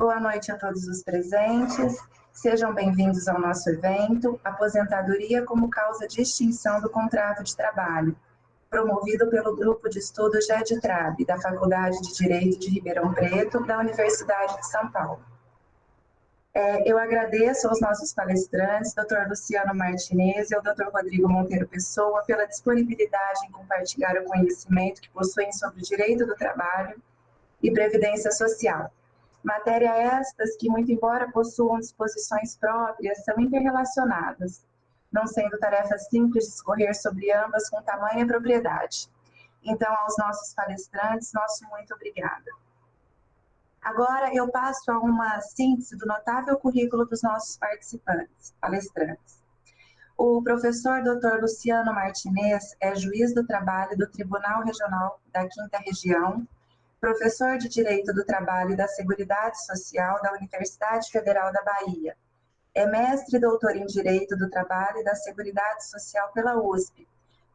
Boa noite a todos os presentes. Sejam bem-vindos ao nosso evento Aposentadoria como Causa de Extinção do Contrato de Trabalho, promovido pelo Grupo de Estudos GEDTRAB, da Faculdade de Direito de Ribeirão Preto, da Universidade de São Paulo. Eu agradeço aos nossos palestrantes, Dr. Luciano Martinez e ao Dr. Rodrigo Monteiro Pessoa, pela disponibilidade em compartilhar o conhecimento que possuem sobre o direito do trabalho e previdência social. Matéria estas que, muito embora possuam disposições próprias, são interrelacionadas, não sendo tarefa simples discorrer sobre ambas com tamanha propriedade. Então, aos nossos palestrantes, nosso muito obrigada. Agora, eu passo a uma síntese do notável currículo dos nossos palestrantes. O professor Dr. Luciano Martinez é juiz do trabalho do Tribunal Regional da 5ª Região, professor de Direito do Trabalho e da Seguridade Social da Universidade Federal da Bahia. É mestre e doutor em Direito do Trabalho e da Seguridade Social pela USP,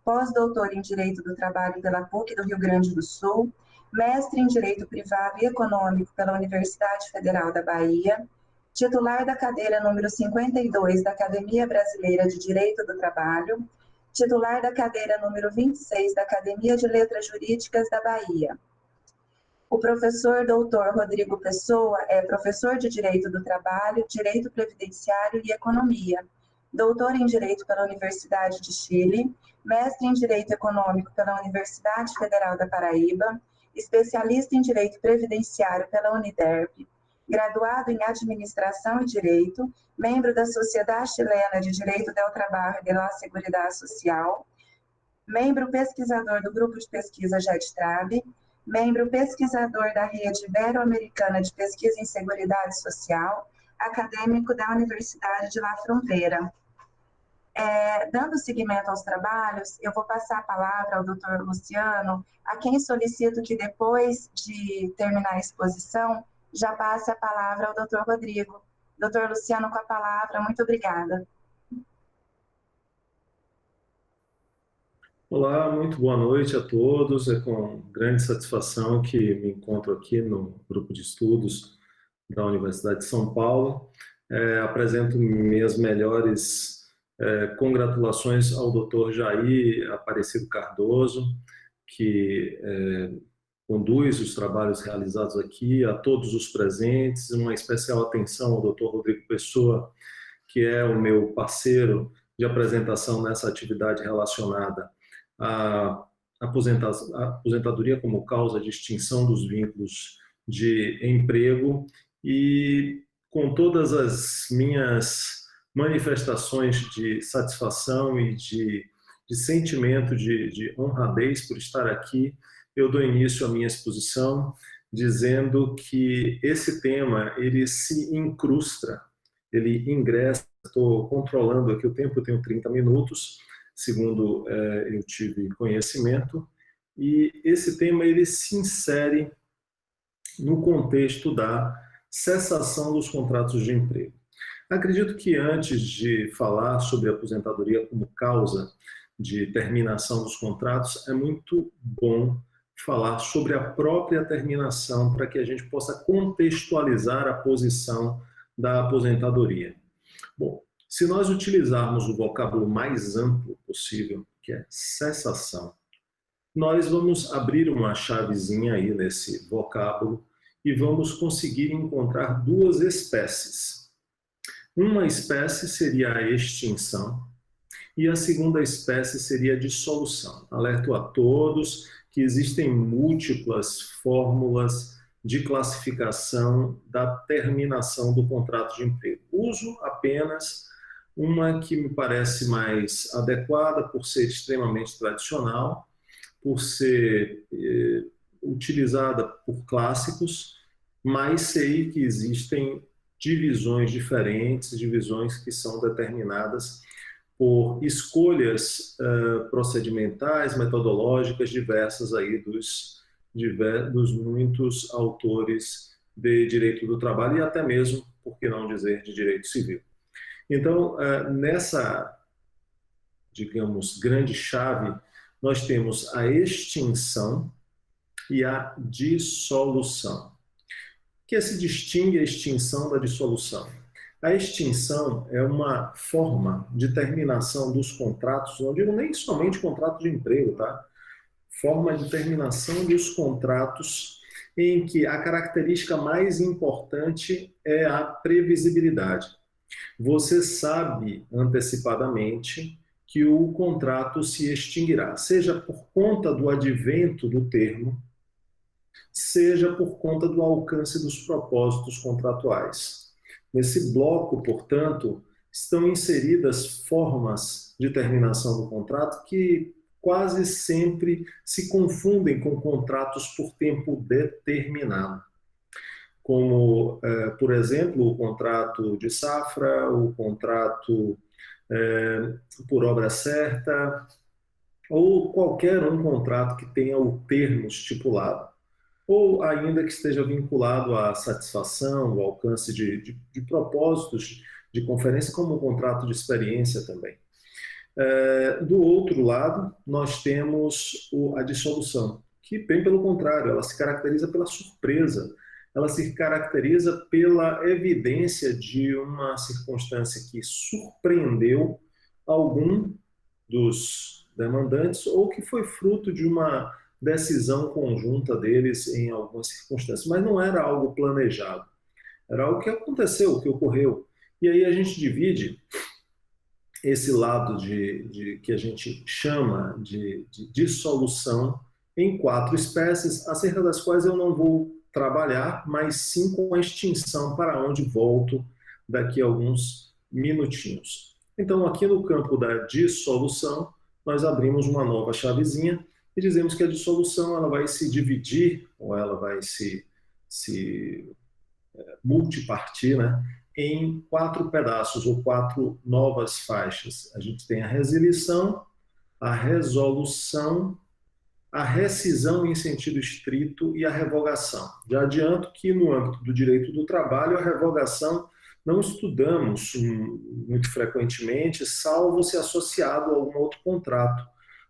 pós-doutor em Direito do Trabalho pela PUC do Rio Grande do Sul, mestre em Direito Privado e Econômico pela Universidade Federal da Bahia, titular da cadeira número 52 da Academia Brasileira de Direito do Trabalho, titular da cadeira número 26 da Academia de Letras Jurídicas da Bahia. O professor Dr. Rodrigo Pessoa é professor de Direito do Trabalho, Direito Previdenciário e Economia, doutor em Direito pela Universidade de Chile, mestre em Direito Econômico pela Universidade Federal da Paraíba, especialista em Direito Previdenciário pela Uniderp, graduado em Administração e Direito, membro da Sociedade Chilena de Direito del Trabajo e de la Seguridad Social, membro pesquisador do Grupo de Pesquisa GEDTRAB, membro pesquisador da Rede Ibero-Americana de Pesquisa em Seguridade Social, acadêmico da Universidade de La Fronteira. Dando seguimento aos trabalhos, eu vou passar a palavra ao Dr. Luciano, a quem solicito que depois de terminar a exposição, já passe a palavra ao Dr. Rodrigo. Dr. Luciano, com a palavra, muito obrigada. Olá, muito boa noite a todos. É com grande satisfação que me encontro aqui no grupo de estudos da Universidade de São Paulo. Apresento minhas melhores congratulações ao Dr. Jair Aparecido Cardoso, que conduz os trabalhos realizados aqui, a todos os presentes, uma especial atenção ao Dr. Rodrigo Pessoa, que é o meu parceiro de apresentação nessa atividade relacionada à aposentadoria como causa de extinção dos vínculos de emprego, e com todas as minhas manifestações de satisfação e de sentimento de honradez por estar aqui, eu dou início à minha exposição dizendo que esse tema, ele se incrusta, ele ingressa, estou controlando aqui o tempo, eu tenho 30 minutos, segundo eu tive conhecimento, e esse tema, ele se insere no contexto da cessação dos contratos de emprego. Acredito que antes de falar sobre a aposentadoria como causa de terminação dos contratos, é muito bom falar sobre a própria terminação para que a gente possa contextualizar a posição da aposentadoria. Bom, se nós utilizarmos o vocábulo mais amplo possível, que é cessação, nós vamos abrir uma chavezinha aí nesse vocábulo e vamos conseguir encontrar duas espécies. Uma espécie seria a extinção e a segunda espécie seria a dissolução. Alerto a todos que existem múltiplas fórmulas de classificação da terminação do contrato de emprego. Uso apenas uma que me parece mais adequada por ser extremamente tradicional, por ser utilizada por clássicos, mas sei que existem divisões diferentes, divisões que são determinadas por escolhas procedimentais, metodológicas diversas aí dos muitos autores de direito do trabalho e até mesmo, por que não dizer, de direito civil. Então, nessa, digamos, grande chave, nós temos a extinção e a dissolução. que se distingue a extinção da dissolução? A extinção é uma forma de terminação dos contratos, não digo nem somente contrato de emprego, tá? Forma de terminação dos contratos em que a característica mais importante é a previsibilidade. Você sabe antecipadamente que o contrato se extinguirá, seja por conta do advento do termo, seja por conta do alcance dos propósitos contratuais. Nesse bloco, portanto, estão inseridas formas de terminação do contrato que quase sempre se confundem com contratos por tempo determinado, como, por exemplo, o contrato de safra, o contrato por obra certa, ou qualquer um contrato que tenha o termo estipulado, ou ainda que esteja vinculado à satisfação, ao alcance de propósitos de conferência, como um contrato de experiência também. Do outro lado, nós temos a dissolução, que, bem pelo contrário, ela se caracteriza pela surpresa, ela se caracteriza pela evidência de uma circunstância que surpreendeu algum dos demandantes ou que foi fruto de uma decisão conjunta deles em algumas circunstâncias, mas não era algo planejado, era algo que aconteceu, que ocorreu. E aí a gente divide esse lado que a gente chama de dissolução em 4 espécies, acerca das quais eu não vou trabalhar, mas sim com a extinção, para onde volto daqui a alguns minutinhos. Então, aqui no campo da dissolução, nós abrimos uma nova chavezinha e dizemos que a dissolução ela vai se dividir, ou ela vai se multipartir, né, em 4 pedaços, ou 4 novas faixas. A gente tem a resilição, a resolução, a rescisão em sentido estrito e a revogação. Já adianto que no âmbito do direito do trabalho, a revogação não estudamos muito frequentemente, salvo se associado a algum outro contrato.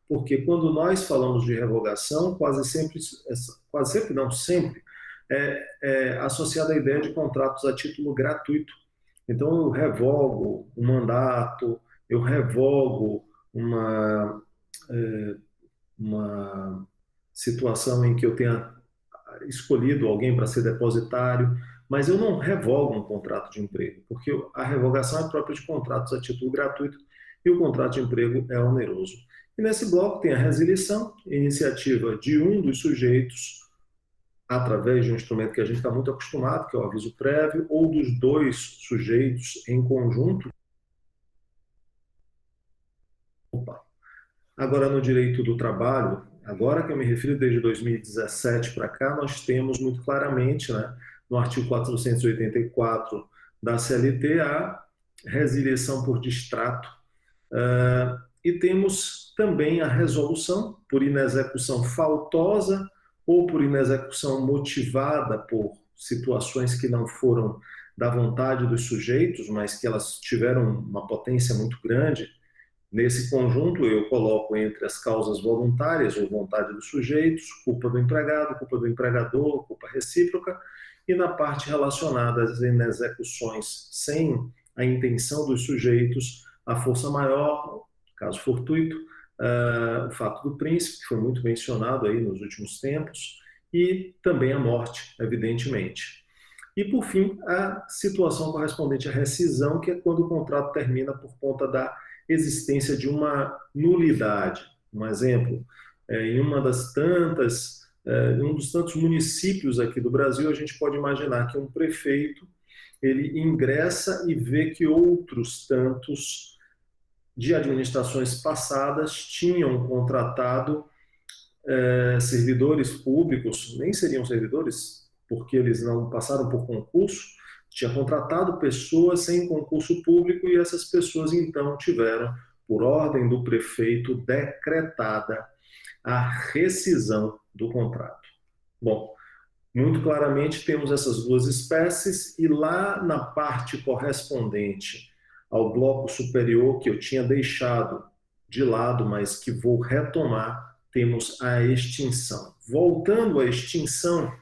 Porque quando nós falamos de revogação, sempre é associada à ideia de contratos a título gratuito. Então, eu revogo um mandato, eu revogo uma situação em que eu tenha escolhido alguém para ser depositário, mas eu não revogo um contrato de emprego, porque a revogação é própria de contratos a título gratuito e o contrato de emprego é oneroso. E nesse bloco tem a resilição, iniciativa de um dos sujeitos, através de um instrumento que a gente está muito acostumado, que é o aviso prévio, ou dos 2 sujeitos em conjunto. Agora, no direito do trabalho, agora que eu me refiro desde 2017 para cá, nós temos muito claramente, né, no artigo 484 da CLT, a resilição por distrato, e temos também a resolução por inexecução faltosa ou por inexecução motivada por situações que não foram da vontade dos sujeitos, mas que elas tiveram uma potência muito grande. Nesse conjunto, eu coloco entre as causas voluntárias ou vontade dos sujeitos, culpa do empregado, culpa do empregador, culpa recíproca, e na parte relacionada às inexecuções sem a intenção dos sujeitos, a força maior, caso fortuito, o fato do príncipe, que foi muito mencionado aí nos últimos tempos, e também a morte, evidentemente. E, por fim, a situação correspondente à rescisão, que é quando o contrato termina por conta da existência de uma nulidade. Um exemplo, em um dos tantos municípios aqui do Brasil, a gente pode imaginar que um prefeito ele ingressa e vê que outros tantos de administrações passadas tinham contratado servidores públicos, nem seriam servidores, porque eles não passaram por concurso, tinha contratado pessoas sem concurso público e essas pessoas então tiveram, por ordem do prefeito, decretada a rescisão do contrato. Bom, muito claramente temos essas 2 espécies e lá na parte correspondente ao bloco superior, que eu tinha deixado de lado, mas que vou retomar, temos a extinção. Voltando à extinção,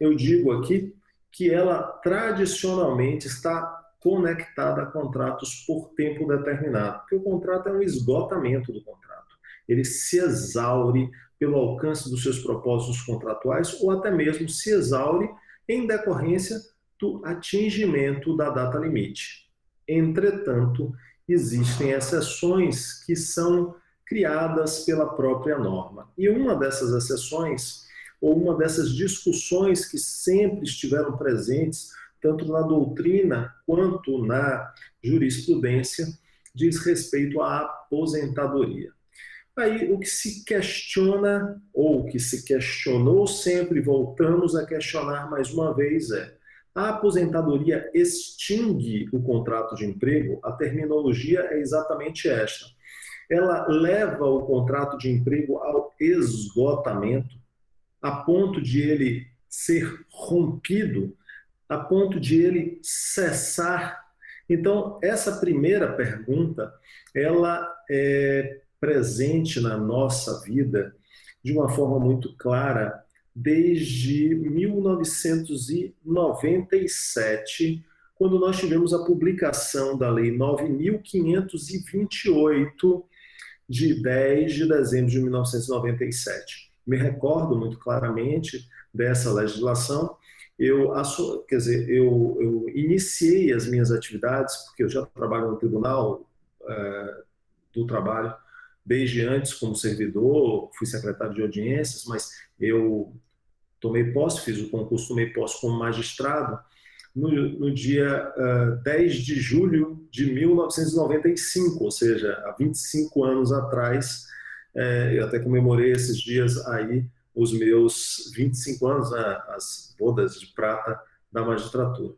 eu digo aqui que ela tradicionalmente está conectada a contratos por tempo determinado, porque o contrato é um esgotamento do contrato. Ele se exaure pelo alcance dos seus propósitos contratuais ou até mesmo se exaure em decorrência do atingimento da data limite. Entretanto, existem exceções que são criadas pela própria norma. E uma dessas exceções, ou uma dessas discussões que sempre estiveram presentes, tanto na doutrina quanto na jurisprudência, diz respeito à aposentadoria. Aí o que se questiona, ou o que se questionou sempre, voltamos a questionar mais uma vez, a aposentadoria extingue o contrato de emprego? A terminologia é exatamente esta. Ela leva o contrato de emprego ao esgotamento, a ponto de ele ser rompido, a ponto de ele cessar. Então, essa primeira pergunta, ela é presente na nossa vida de uma forma muito clara desde 1997, quando nós tivemos a publicação da Lei 9.528, de 10 de dezembro de 1997. Me recordo muito claramente dessa legislação. Eu iniciei as minhas atividades, porque eu já trabalho no Tribunal do Trabalho desde antes como servidor, fui secretário de audiências, mas eu tomei posse, fiz o concurso, tomei posse como magistrado no dia 10 de julho de 1995, ou seja, há 25 anos atrás. Eu até comemorei esses dias aí os meus 25 anos, as bodas de prata da magistratura.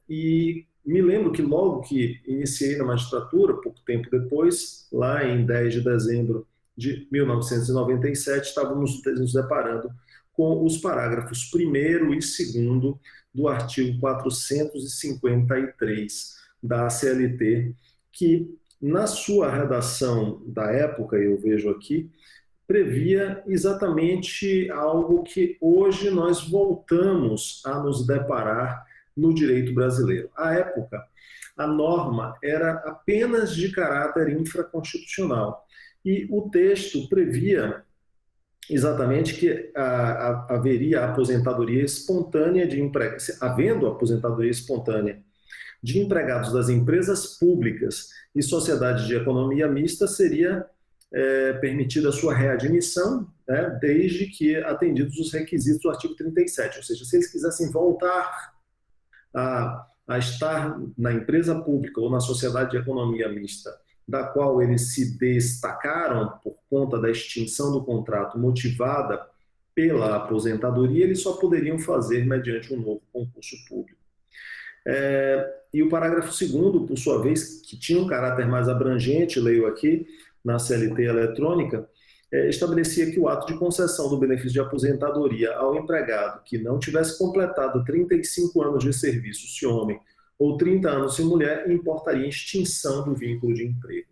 E me lembro que logo que iniciei na magistratura, pouco tempo depois, lá em 10 de dezembro de 1997, estávamos nos deparando com os parágrafos 1º e 2º do artigo 453 da CLT, que na sua redação da época, eu vejo aqui, previa exatamente algo que hoje nós voltamos a nos deparar no direito brasileiro. À época, a norma era apenas de caráter infraconstitucional e o texto previa exatamente que haveria aposentadoria espontânea de empregados, havendo aposentadoria espontânea de empregados das empresas públicas e sociedades de economia mista, seria permitida a sua readmissão, né, desde que atendidos os requisitos do artigo 37, ou seja, se eles quisessem voltar a estar na empresa pública ou na sociedade de economia mista, da qual eles se destacaram por conta da extinção do contrato motivada pela aposentadoria, eles só poderiam fazer mediante um novo concurso público. E o parágrafo 2º, por sua vez, que tinha um caráter mais abrangente, leio aqui, na CLT eletrônica, estabelecia que o ato de concessão do benefício de aposentadoria ao empregado que não tivesse completado 35 anos de serviço, se homem, ou 30 anos se mulher, importaria extinção do vínculo de emprego.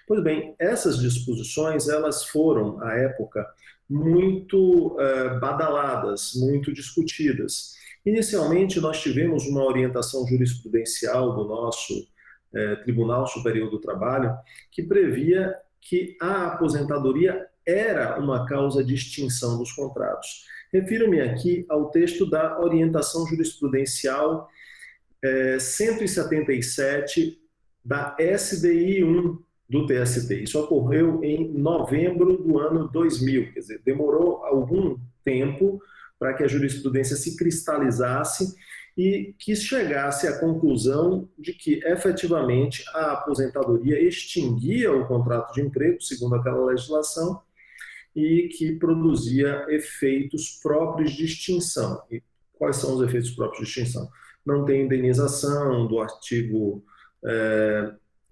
Pois bem, essas disposições, elas foram, à época, muito badaladas, muito discutidas. Inicialmente, nós tivemos uma orientação jurisprudencial do nosso Tribunal Superior do Trabalho, que previa que a aposentadoria era uma causa de extinção dos contratos. Refiro-me aqui ao texto da orientação jurisprudencial 177 da SDI 1 do TST. Isso ocorreu em novembro do ano 2000, quer dizer, demorou algum tempo para que a jurisprudência se cristalizasse e que chegasse à conclusão de que, efetivamente, a aposentadoria extinguia o contrato de emprego, segundo aquela legislação, e que produzia efeitos próprios de extinção. E quais são os efeitos próprios de extinção? Não tem indenização do artigo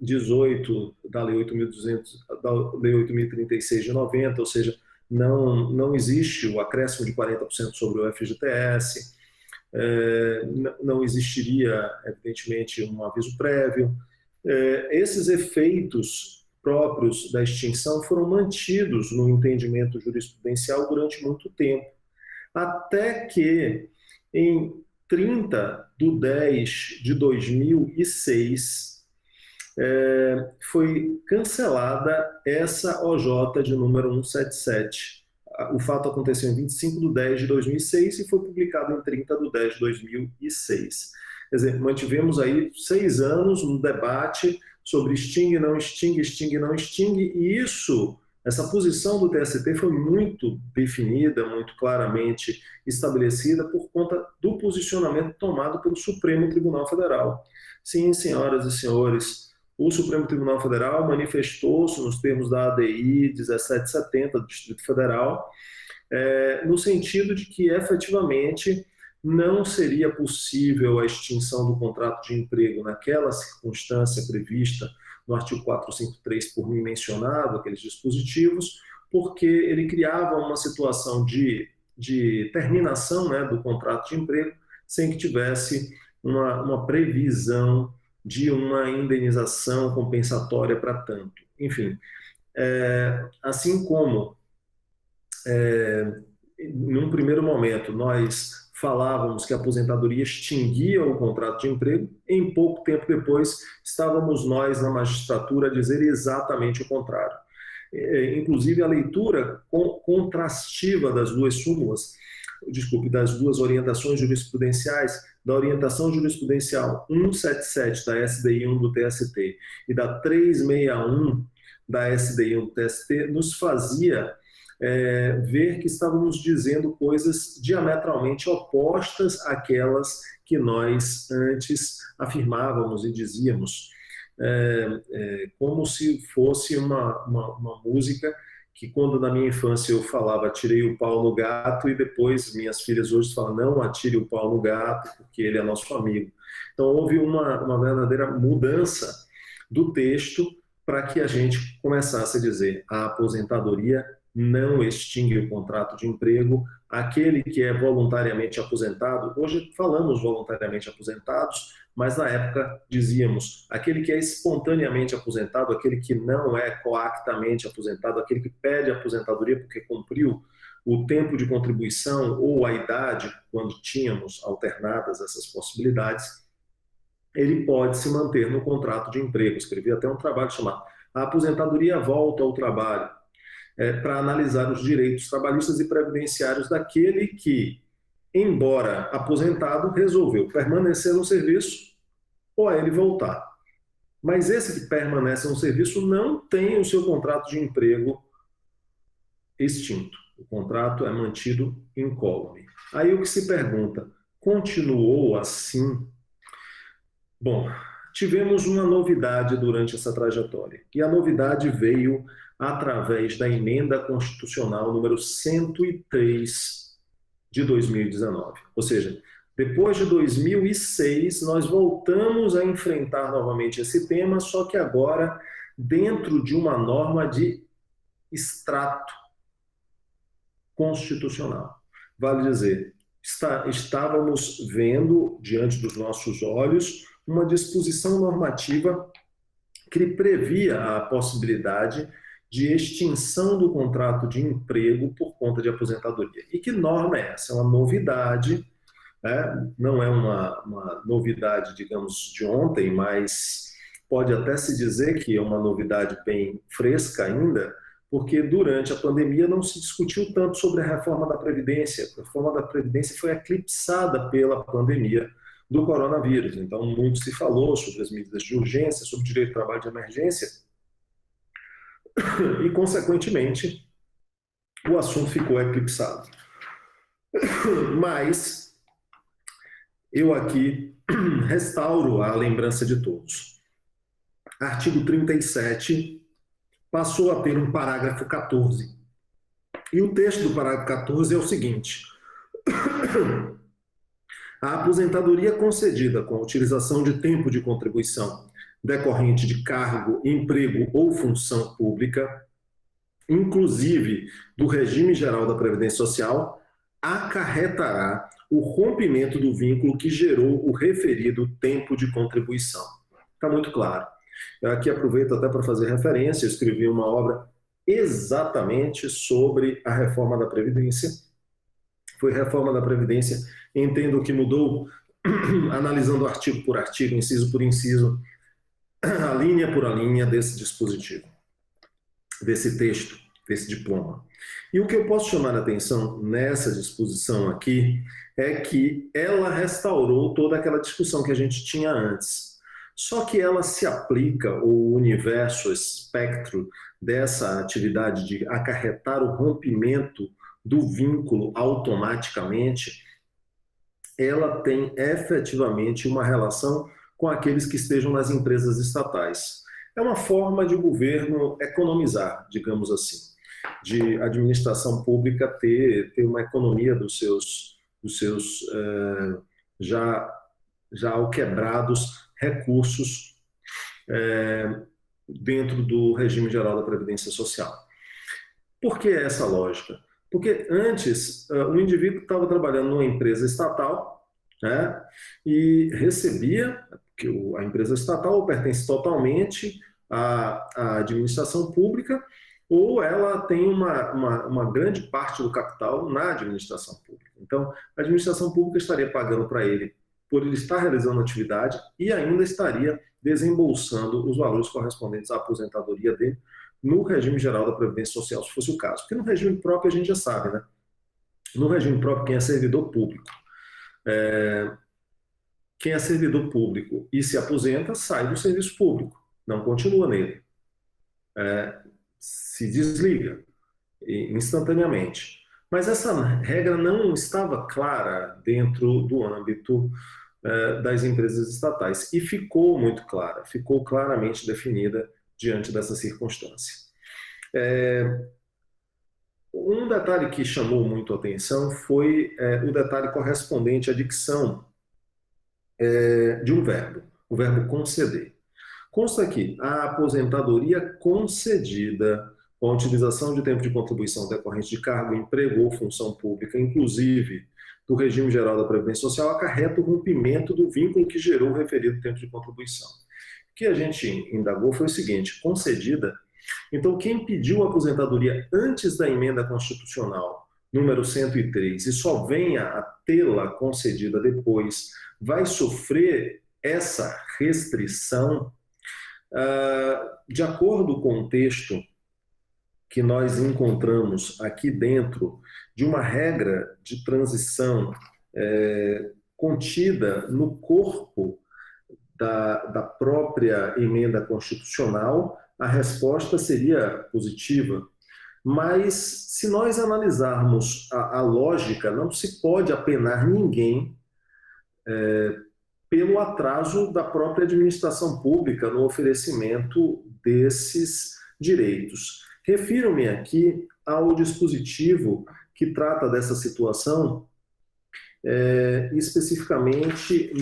18 da Lei 8.036 de 90, ou seja, não existe o acréscimo de 40% sobre o FGTS, não existiria, evidentemente, um aviso prévio. Esses efeitos próprios da extinção foram mantidos no entendimento jurisprudencial durante muito tempo, até que, em 30/10/2006, foi cancelada essa OJ de número 177. O fato aconteceu em 25/10/2006 e foi publicado em 30/10/2006. Quer dizer, mantivemos aí 6 anos um debate sobre extingue, não extingue, extingue, não extingue, e essa posição do TST foi muito definida, muito claramente estabelecida por conta do posicionamento tomado pelo Supremo Tribunal Federal. Sim, senhoras e senhores, o Supremo Tribunal Federal manifestou-se nos termos da ADI 1770 do Distrito Federal, no sentido de que efetivamente não seria possível a extinção do contrato de emprego naquela circunstância prevista no artigo 453 por mim mencionado, aqueles dispositivos, porque ele criava uma situação de terminação, né, do contrato de emprego sem que tivesse uma previsão de uma indenização compensatória para tanto. Enfim, assim como num primeiro momento nós falávamos que a aposentadoria extinguia o contrato de emprego, em pouco tempo depois estávamos nós na magistratura a dizer exatamente o contrário. Inclusive a leitura contrastiva das duas súmulas, das duas orientações jurisprudenciais, da orientação jurisprudencial 177 da SDI 1 do TST e da 361 da SDI 1 do TST, nos fazia ver que estávamos dizendo coisas diametralmente opostas àquelas que nós antes afirmávamos e dizíamos, como se fosse uma música que, quando na minha infância eu falava atirei o pau no gato, e depois minhas filhas hoje falam não atire o pau no gato porque ele é nosso amigo. Então houve uma verdadeira mudança do texto para que a gente começasse a dizer a aposentadoria não extingue o contrato de emprego, aquele que é voluntariamente aposentado, hoje falamos voluntariamente aposentados, mas na época dizíamos aquele que é espontaneamente aposentado, aquele que não é coactamente aposentado, aquele que pede aposentadoria porque cumpriu o tempo de contribuição ou a idade, quando tínhamos alternadas essas possibilidades, ele pode se manter no contrato de emprego. Escrevi até um trabalho chamado A Aposentadoria Volta ao Trabalho, para analisar os direitos trabalhistas e previdenciários daquele que, embora aposentado, resolveu permanecer no serviço ou a ele voltar. Mas esse que permanece no serviço não tem o seu contrato de emprego extinto. O contrato é mantido incólume. Aí o que se pergunta, continuou assim? Bom, tivemos uma novidade durante essa trajetória. E a novidade veio através da emenda constitucional número 103 de 2019. Ou seja, depois de 2006, nós voltamos a enfrentar novamente esse tema, só que agora dentro de uma norma de extrato constitucional. Vale dizer, estávamos vendo diante dos nossos olhos uma disposição normativa que previa a possibilidade de extinção do contrato de emprego por conta de aposentadoria. E que norma é essa? É uma novidade, né? Não é uma novidade, digamos, de ontem, mas pode até se dizer que é uma novidade bem fresca ainda, porque durante a pandemia não se discutiu tanto sobre a reforma da Previdência. A reforma da Previdência foi eclipsada pela pandemia do coronavírus. Então, muito se falou sobre as medidas de urgência, sobre o direito de trabalho de emergência, e, consequentemente, o assunto ficou eclipsado. Mas eu aqui restauro a lembrança de todos. Artigo 37 passou a ter um parágrafo 14. E o texto do parágrafo 14 é o seguinte: a aposentadoria concedida com a utilização de tempo de contribuição decorrente de cargo, emprego ou função pública, inclusive do regime geral da Previdência Social, acarretará o rompimento do vínculo que gerou o referido tempo de contribuição. Está muito claro. Eu aqui aproveito até para fazer referência, eu escrevi uma obra exatamente sobre a reforma da Previdência, foi reforma da Previdência. Entendo que mudou, analisando artigo por artigo, inciso por inciso, a linha por a linha desse dispositivo, desse texto, desse diploma. E o que eu posso chamar a atenção nessa disposição aqui é que ela restaurou toda aquela discussão que a gente tinha antes. Só que ela se aplica, o universo, o espectro dessa atividade de acarretar o rompimento do vínculo automaticamente, ela tem efetivamente uma relação com aqueles que estejam nas empresas estatais. É uma forma de o governo economizar, digamos assim, de administração pública ter uma economia dos seus já alquebrados recursos dentro do regime geral da Previdência Social. Por que essa lógica? Porque antes o indivíduo estava trabalhando numa empresa estatal, né, e recebia, que a empresa estatal pertence totalmente à administração pública, ou ela tem uma grande parte do capital na administração pública. Então, a administração pública estaria pagando para ele por ele estar realizando atividade e ainda estaria desembolsando os valores correspondentes à aposentadoria dele no regime geral da Previdência Social, se fosse o caso. Porque no regime próprio a gente já sabe, né? No regime próprio, quem é servidor público, e se aposenta, sai do serviço público, não continua nele. Se desliga instantaneamente. Mas essa regra não estava clara dentro do âmbito das empresas estatais e ficou muito clara, ficou claramente definida diante dessa circunstância. Um detalhe que chamou muito a atenção foi o detalhe correspondente à dicção de um verbo, o verbo conceder. Consta aqui, a aposentadoria concedida com a utilização de tempo de contribuição decorrente de cargo, emprego ou função pública, inclusive do regime geral da Previdência Social, acarreta o rompimento do vínculo que gerou o referido tempo de contribuição. O que a gente indagou foi o seguinte, concedida, então quem pediu a aposentadoria antes da emenda constitucional número 103 e só venha a tê-la concedida depois, vai sofrer essa restrição de acordo com o texto que nós encontramos aqui dentro de uma regra de transição contida no corpo da própria emenda constitucional, a resposta seria positiva. Mas, se nós analisarmos a lógica, não se pode apenar ninguém pelo atraso da própria administração pública no oferecimento desses direitos. Refiro-me aqui ao dispositivo que trata dessa situação, especificamente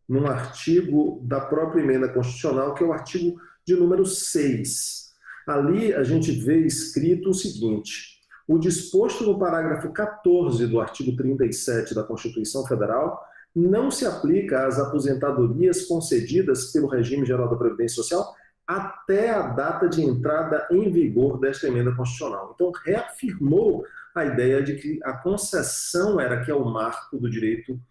num artigo da própria emenda constitucional, que é o artigo de número 6. Ali a gente vê escrito o seguinte: o disposto no parágrafo 14 do artigo 37 da Constituição Federal não se aplica às aposentadorias concedidas pelo regime geral da Previdência Social até a data de entrada em vigor desta emenda constitucional. Então, reafirmou a ideia de que a concessão era que é o marco do direito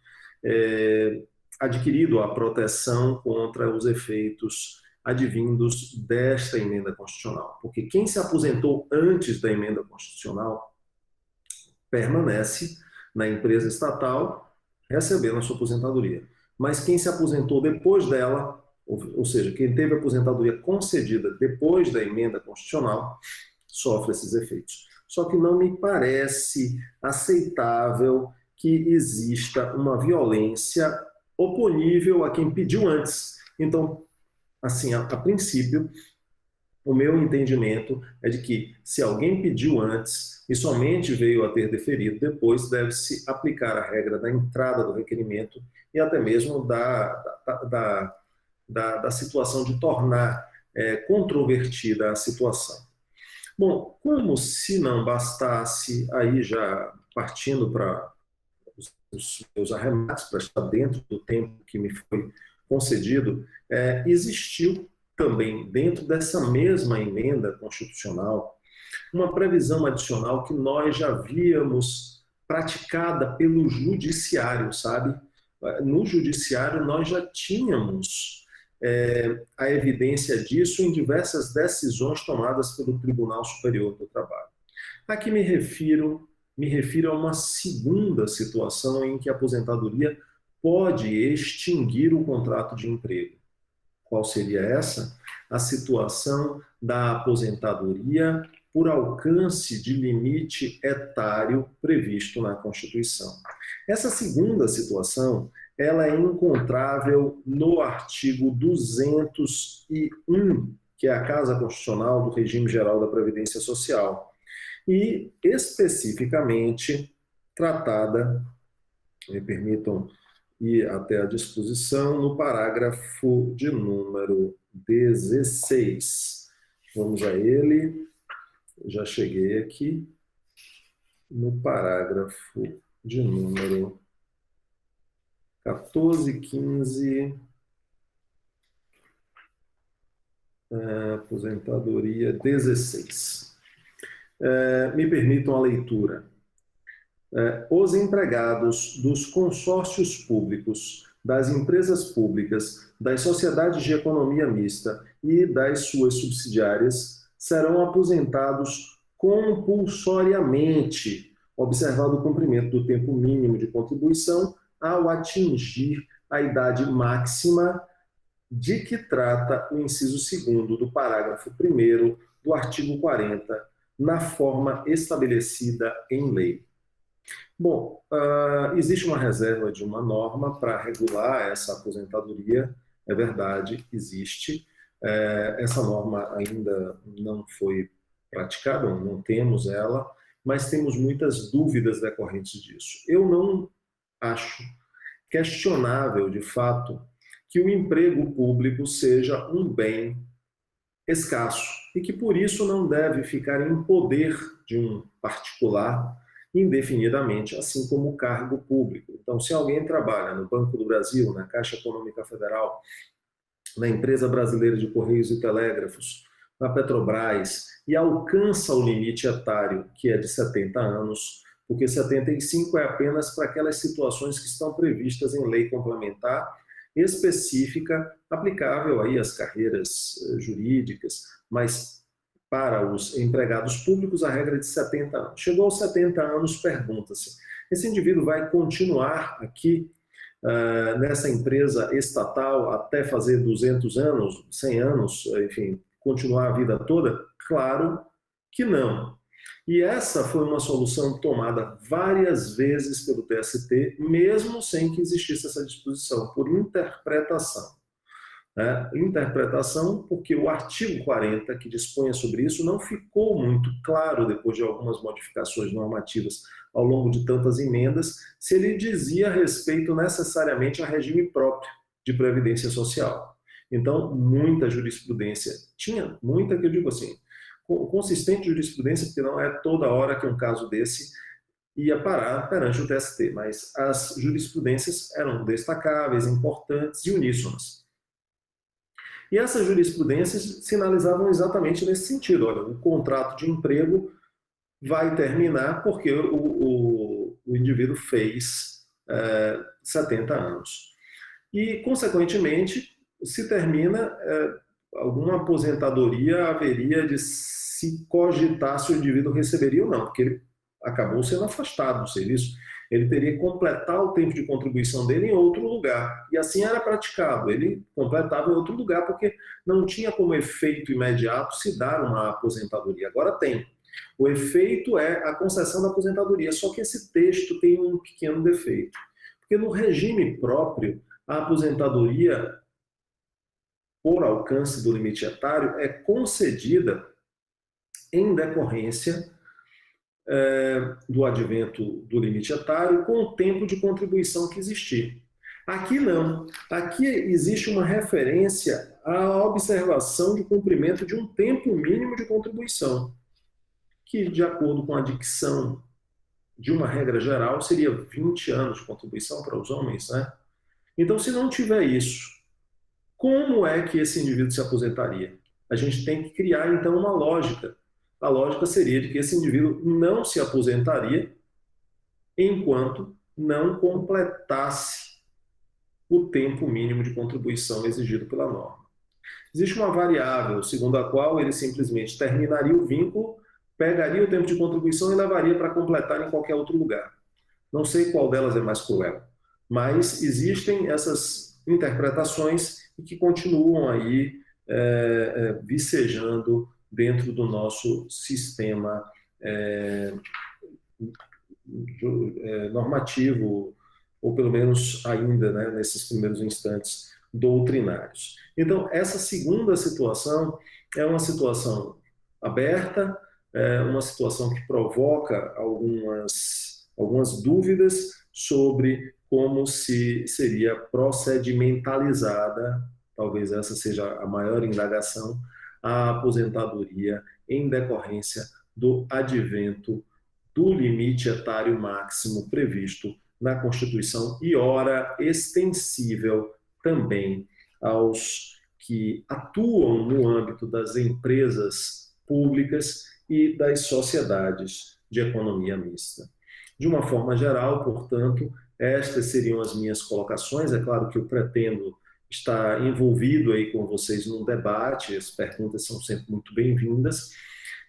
adquirido à proteção contra os efeitos advindos desta emenda constitucional. Porque quem se aposentou antes da emenda constitucional permanece na empresa estatal recebendo a sua aposentadoria. Mas quem se aposentou depois dela, ou seja, quem teve a aposentadoria concedida depois da emenda constitucional, sofre esses efeitos. Só que não me parece aceitável que exista uma violência oponível a quem pediu antes. Então, assim, a princípio, o meu entendimento é de que, se alguém pediu antes e somente veio a ter deferido depois, deve-se aplicar a regra da entrada do requerimento e até mesmo da situação de tornar controvertida a situação. Bom, como se não bastasse, aí já partindo para os meus arremates, para estar dentro do tempo que me foi concedido, existiu também, dentro dessa mesma emenda constitucional, uma previsão adicional que nós já havíamos praticada pelo judiciário, sabe? No judiciário nós já tínhamos a evidência disso em diversas decisões tomadas pelo Tribunal Superior do Trabalho. Aqui me refiro a uma segunda situação em que a aposentadoria pode extinguir o contrato de emprego. Qual seria essa? A situação da aposentadoria por alcance de limite etário previsto na Constituição. Essa segunda situação, ela é encontrável no artigo 201, que é a Casa Constitucional do Regime Geral da Previdência Social, e especificamente tratada, me permitam ir até a disposição, no parágrafo de número 16. Vamos a ele, já cheguei aqui, no parágrafo de número 14, 15, aposentadoria 16. Me permitam a leitura. Os empregados dos consórcios públicos, das empresas públicas, das sociedades de economia mista e das suas subsidiárias serão aposentados compulsoriamente, observado o cumprimento do tempo mínimo de contribuição ao atingir a idade máxima de que trata o inciso 2º do parágrafo 1º do artigo 40, na forma estabelecida em lei. Bom, existe uma reserva de uma norma para regular essa aposentadoria, é verdade, existe. Essa norma ainda não foi praticada, não temos ela, mas temos muitas dúvidas decorrentes disso. Eu não acho questionável, de fato, que o emprego público seja um bem escasso e que, por isso, não deve ficar em poder de um particular indefinidamente, assim como o cargo público. Então, se alguém trabalha no Banco do Brasil, na Caixa Econômica Federal, na Empresa Brasileira de Correios e Telégrafos, na Petrobras, e alcança o limite etário, que é de 70 anos, porque 75 é apenas para aquelas situações que estão previstas em lei complementar específica, aplicável aí às carreiras jurídicas, mas para os empregados públicos a regra é de 70 anos. Chegou aos 70 anos, pergunta-se, esse indivíduo vai continuar aqui nessa empresa estatal até fazer 200 anos, 100 anos, enfim, continuar a vida toda? Claro que não. E essa foi uma solução tomada várias vezes pelo TST, mesmo sem que existisse essa disposição, por interpretação. Interpretação porque o artigo 40, que dispunha sobre isso, não ficou muito claro, depois de algumas modificações normativas ao longo de tantas emendas, se ele dizia respeito necessariamente a regime próprio de previdência social. Então, muita jurisprudência, tinha muita que eu digo assim, consistente jurisprudência, porque não é toda hora que um caso desse ia parar perante o TST, mas as jurisprudências eram destacáveis, importantes e uníssonas. E essas jurisprudências sinalizavam exatamente nesse sentido. Olha, o contrato de emprego vai terminar porque o indivíduo fez 70 anos. E, consequentemente, se termina, alguma aposentadoria haveria de se cogitar se o indivíduo receberia ou não, porque ele acabou sendo afastado do serviço. Ele teria que completar o tempo de contribuição dele em outro lugar. E assim era praticado. Ele completava em outro lugar porque não tinha como efeito imediato se dar uma aposentadoria. Agora tem. O efeito é a concessão da aposentadoria. Só que esse texto tem um pequeno defeito. Porque no regime próprio, a aposentadoria por alcance do limite etário é concedida em decorrência do advento do limite etário com o tempo de contribuição que existir. Aqui não. Aqui existe uma referência à observação de cumprimento de um tempo mínimo de contribuição, que, de acordo com a dicção de uma regra geral, seria 20 anos de contribuição para os homens, né? Então, se não tiver isso, como é que esse indivíduo se aposentaria? A gente tem que criar, então, uma lógica a lógica seria de que esse indivíduo não se aposentaria enquanto não completasse o tempo mínimo de contribuição exigido pela norma. Existe uma variável segundo a qual ele simplesmente terminaria o vínculo, pegaria o tempo de contribuição e levaria para completar em qualquer outro lugar. Não sei qual delas é mais cruel, mas existem essas interpretações que continuam aí vicejando dentro do nosso sistema normativo, ou pelo menos ainda, né, nesses primeiros instantes, doutrinários. Então, essa segunda situação é uma situação aberta, uma situação que provoca algumas dúvidas sobre como seria procedimentalizada, talvez essa seja a maior indagação, a aposentadoria em decorrência do advento do limite etário máximo previsto na Constituição e ora extensível também aos que atuam no âmbito das empresas públicas e das sociedades de economia mista. De uma forma geral, portanto, estas seriam as minhas colocações. É claro que eu pretendo estar envolvido aí com vocês num debate, as perguntas são sempre muito bem-vindas.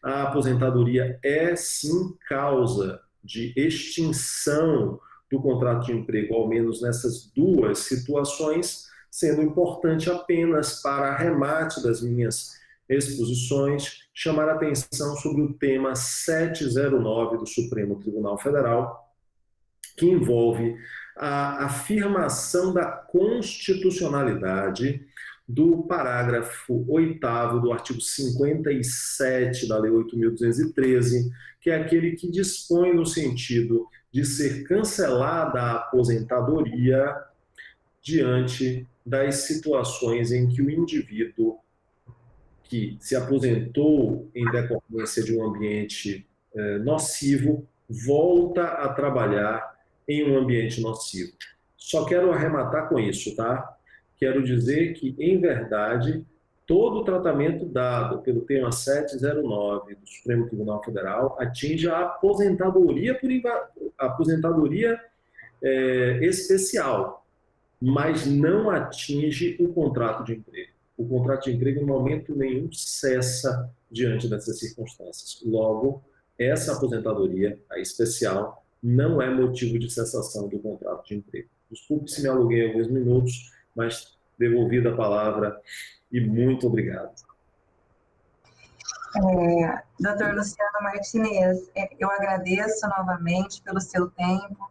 A aposentadoria é, sim, causa de extinção do contrato de emprego, ao menos nessas duas situações, sendo importante apenas para arremate das minhas exposições, chamar a atenção sobre o tema 709 do Supremo Tribunal Federal, que envolve a afirmação da constitucionalidade do parágrafo 8º do artigo 57 da Lei 8.213, que é aquele que dispõe no sentido de ser cancelada a aposentadoria diante das situações em que o indivíduo que se aposentou em decorrência de um ambiente nocivo volta a trabalhar em um ambiente nocivo. Só quero arrematar com isso, tá? Quero dizer que, em verdade, todo o tratamento dado pelo tema 709 do Supremo Tribunal Federal atinge a aposentadoria especial, mas não atinge o contrato de emprego. O contrato de emprego, em momento nenhum, cessa diante dessas circunstâncias. Logo, essa aposentadoria, a especial, não é motivo de cessação do contrato de emprego. Desculpe se me aluguei alguns minutos, mas devolvida a palavra e muito obrigado. Dr. Luciano Martinez, eu agradeço novamente pelo seu tempo,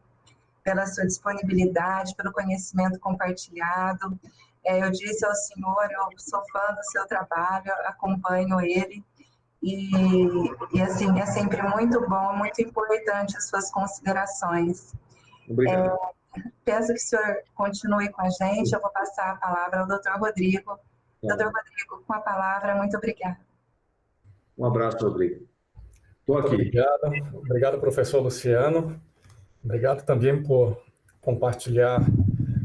pela sua disponibilidade, pelo conhecimento compartilhado. Eu disse ao senhor, eu sou fã do seu trabalho, acompanho ele, e assim, é sempre muito bom, muito importante as suas considerações. Obrigado. Peço que o senhor continue com a gente, eu vou passar a palavra ao Dr. Rodrigo. Dr. Rodrigo, com a palavra, muito obrigada. Um abraço, Rodrigo. Estou aqui. Obrigado, professor Luciano. Obrigado também por compartilhar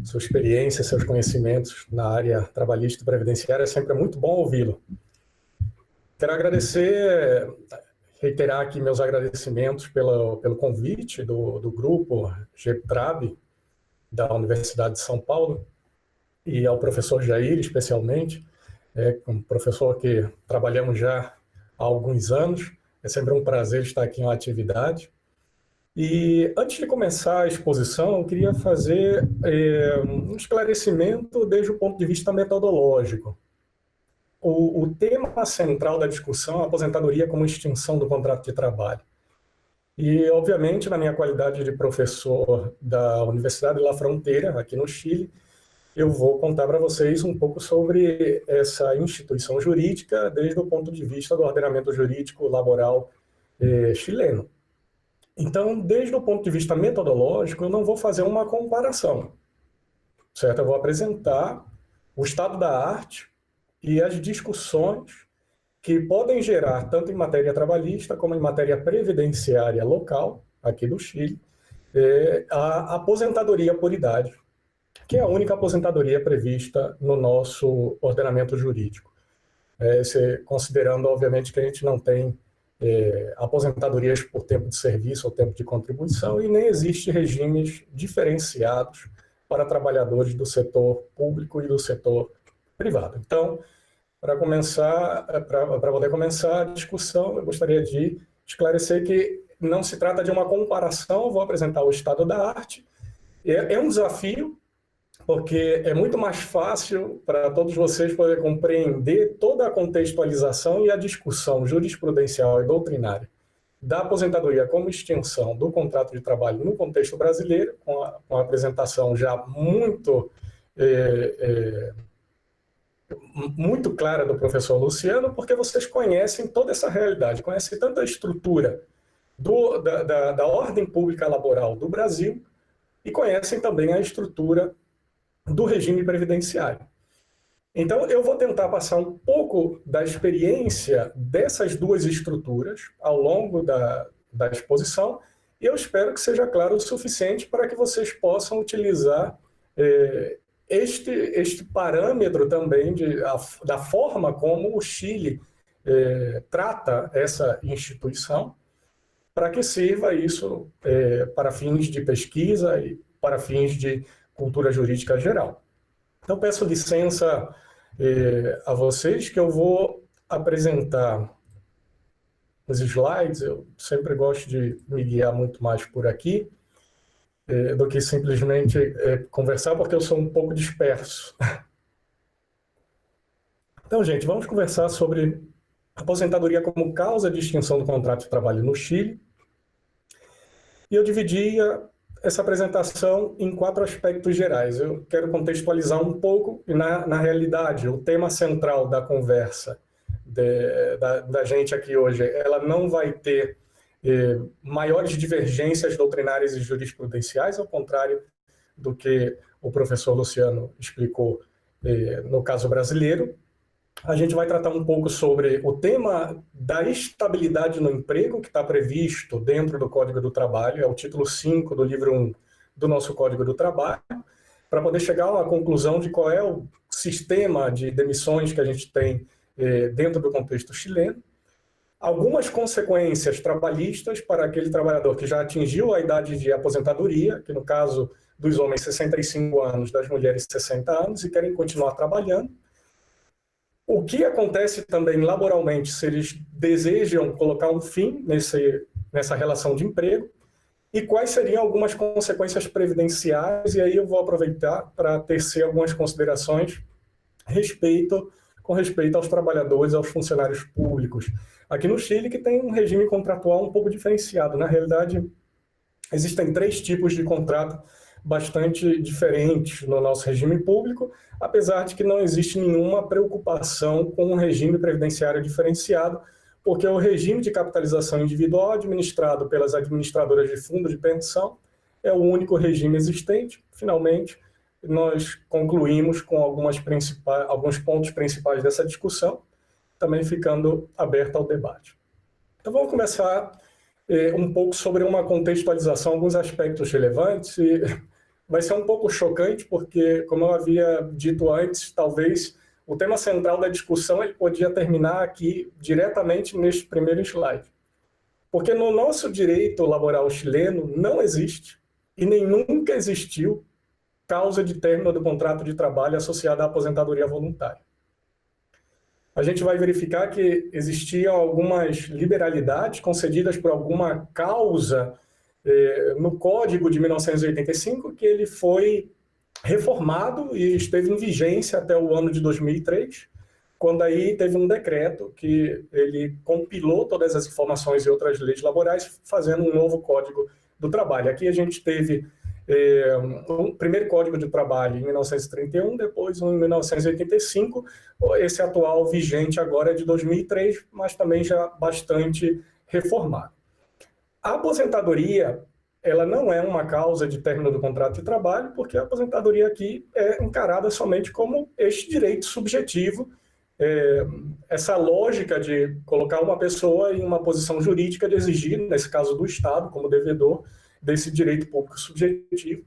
sua experiência, seus conhecimentos na área trabalhista e previdenciária. Sempre é muito bom ouvi-lo. Quero reiterar aqui meus agradecimentos pelo convite do grupo GEPTRAB, da Universidade de São Paulo, e ao professor Jair, especialmente, um professor que trabalhamos já há alguns anos. É sempre um prazer estar aqui em uma atividade. E antes de começar a exposição, eu queria fazer um esclarecimento desde o ponto de vista metodológico. O tema central da discussão é a aposentadoria como extinção do contrato de trabalho. E, obviamente, na minha qualidade de professor da Universidade de La Frontera, aqui no Chile, eu vou contar para vocês um pouco sobre essa instituição jurídica desde o ponto de vista do ordenamento jurídico laboral chileno. Então, desde o ponto de vista metodológico, eu não vou fazer uma comparação, certo? Eu vou apresentar o estado da arte e as discussões que podem gerar, tanto em matéria trabalhista como em matéria previdenciária local, aqui do Chile, a aposentadoria por idade, que é a única aposentadoria prevista no nosso ordenamento jurídico. Considerando, obviamente, que a gente não tem aposentadorias por tempo de serviço ou tempo de contribuição, e nem existe regimes diferenciados para trabalhadores do setor público e do setor privado. Então, para poder começar a discussão, eu gostaria de esclarecer que não se trata de uma comparação, vou apresentar o estado da arte. É um desafio, porque é muito mais fácil para todos vocês poderem compreender toda a contextualização e a discussão jurisprudencial e doutrinária da aposentadoria como extinção do contrato de trabalho no contexto brasileiro, com a apresentação já muito clara do professor Luciano, porque vocês conhecem toda essa realidade, conhecem tanto a estrutura da ordem pública laboral do Brasil e conhecem também a estrutura do regime previdenciário. Então, eu vou tentar passar um pouco da experiência dessas duas estruturas ao longo da exposição, e eu espero que seja claro o suficiente para que vocês possam utilizar este parâmetro também da forma como o Chile trata essa instituição, para que sirva isso para fins de pesquisa e para fins de cultura jurídica geral. Então, peço licença a vocês que eu vou apresentar os slides. Eu sempre gosto de me guiar muito mais por aqui do que simplesmente conversar, porque eu sou um pouco disperso. Então, gente, vamos conversar sobre aposentadoria como causa de extinção do contrato de trabalho no Chile. E eu dividia essa apresentação em 4 aspectos gerais. Eu quero contextualizar um pouco, e na realidade, o tema central da conversa da gente aqui hoje, ela não vai ter maiores divergências doutrinárias e jurisprudenciais, ao contrário do que o professor Luciano explicou no caso brasileiro. A gente vai tratar um pouco sobre o tema da estabilidade no emprego, que está previsto dentro do Código do Trabalho, é o título 5 do livro 1 do nosso Código do Trabalho, para poder chegar a uma conclusão de qual é o sistema de demissões que a gente tem dentro do contexto chileno. Algumas consequências trabalhistas para aquele trabalhador que já atingiu a idade de aposentadoria, que no caso dos homens 65 anos, das mulheres 60 anos, e querem continuar trabalhando. O que acontece também laboralmente se eles desejam colocar um fim nessa relação de emprego, e quais seriam algumas consequências previdenciárias, e aí eu vou aproveitar para tecer algumas considerações com respeito aos trabalhadores, aos funcionários públicos. Aqui no Chile, que tem um regime contratual um pouco diferenciado. Na realidade, existem 3 tipos de contrato bastante diferentes no nosso regime público, apesar de que não existe nenhuma preocupação com um regime previdenciário diferenciado, porque o regime de capitalização individual administrado pelas administradoras de fundo de pensão é o único regime existente. Finalmente, nós concluímos com alguns pontos principais dessa discussão, também ficando aberto ao debate. Então, vamos começar um pouco sobre uma contextualização, alguns aspectos relevantes, e vai ser um pouco chocante, porque, como eu havia dito antes, talvez o tema central da discussão ele podia terminar aqui diretamente neste primeiro slide. Porque no nosso direito laboral chileno não existe, e nem nunca existiu, causa de término do contrato de trabalho associada à aposentadoria voluntária. A gente vai verificar que existiam algumas liberalidades concedidas por alguma causa no Código de 1985, que ele foi reformado e esteve em vigência até o ano de 2003, quando aí teve um decreto que ele compilou todas as informações e outras leis laborais, fazendo um novo Código do Trabalho. Aqui a gente teve o primeiro Código de Trabalho em 1931, depois um em 1985, esse atual vigente agora é de 2003, mas também já bastante reformado. A aposentadoria, ela não é uma causa de término do contrato de trabalho, porque a aposentadoria aqui é encarada somente como este direito subjetivo, essa lógica de colocar uma pessoa em uma posição jurídica de exigir, nesse caso do Estado, como devedor desse direito público subjetivo,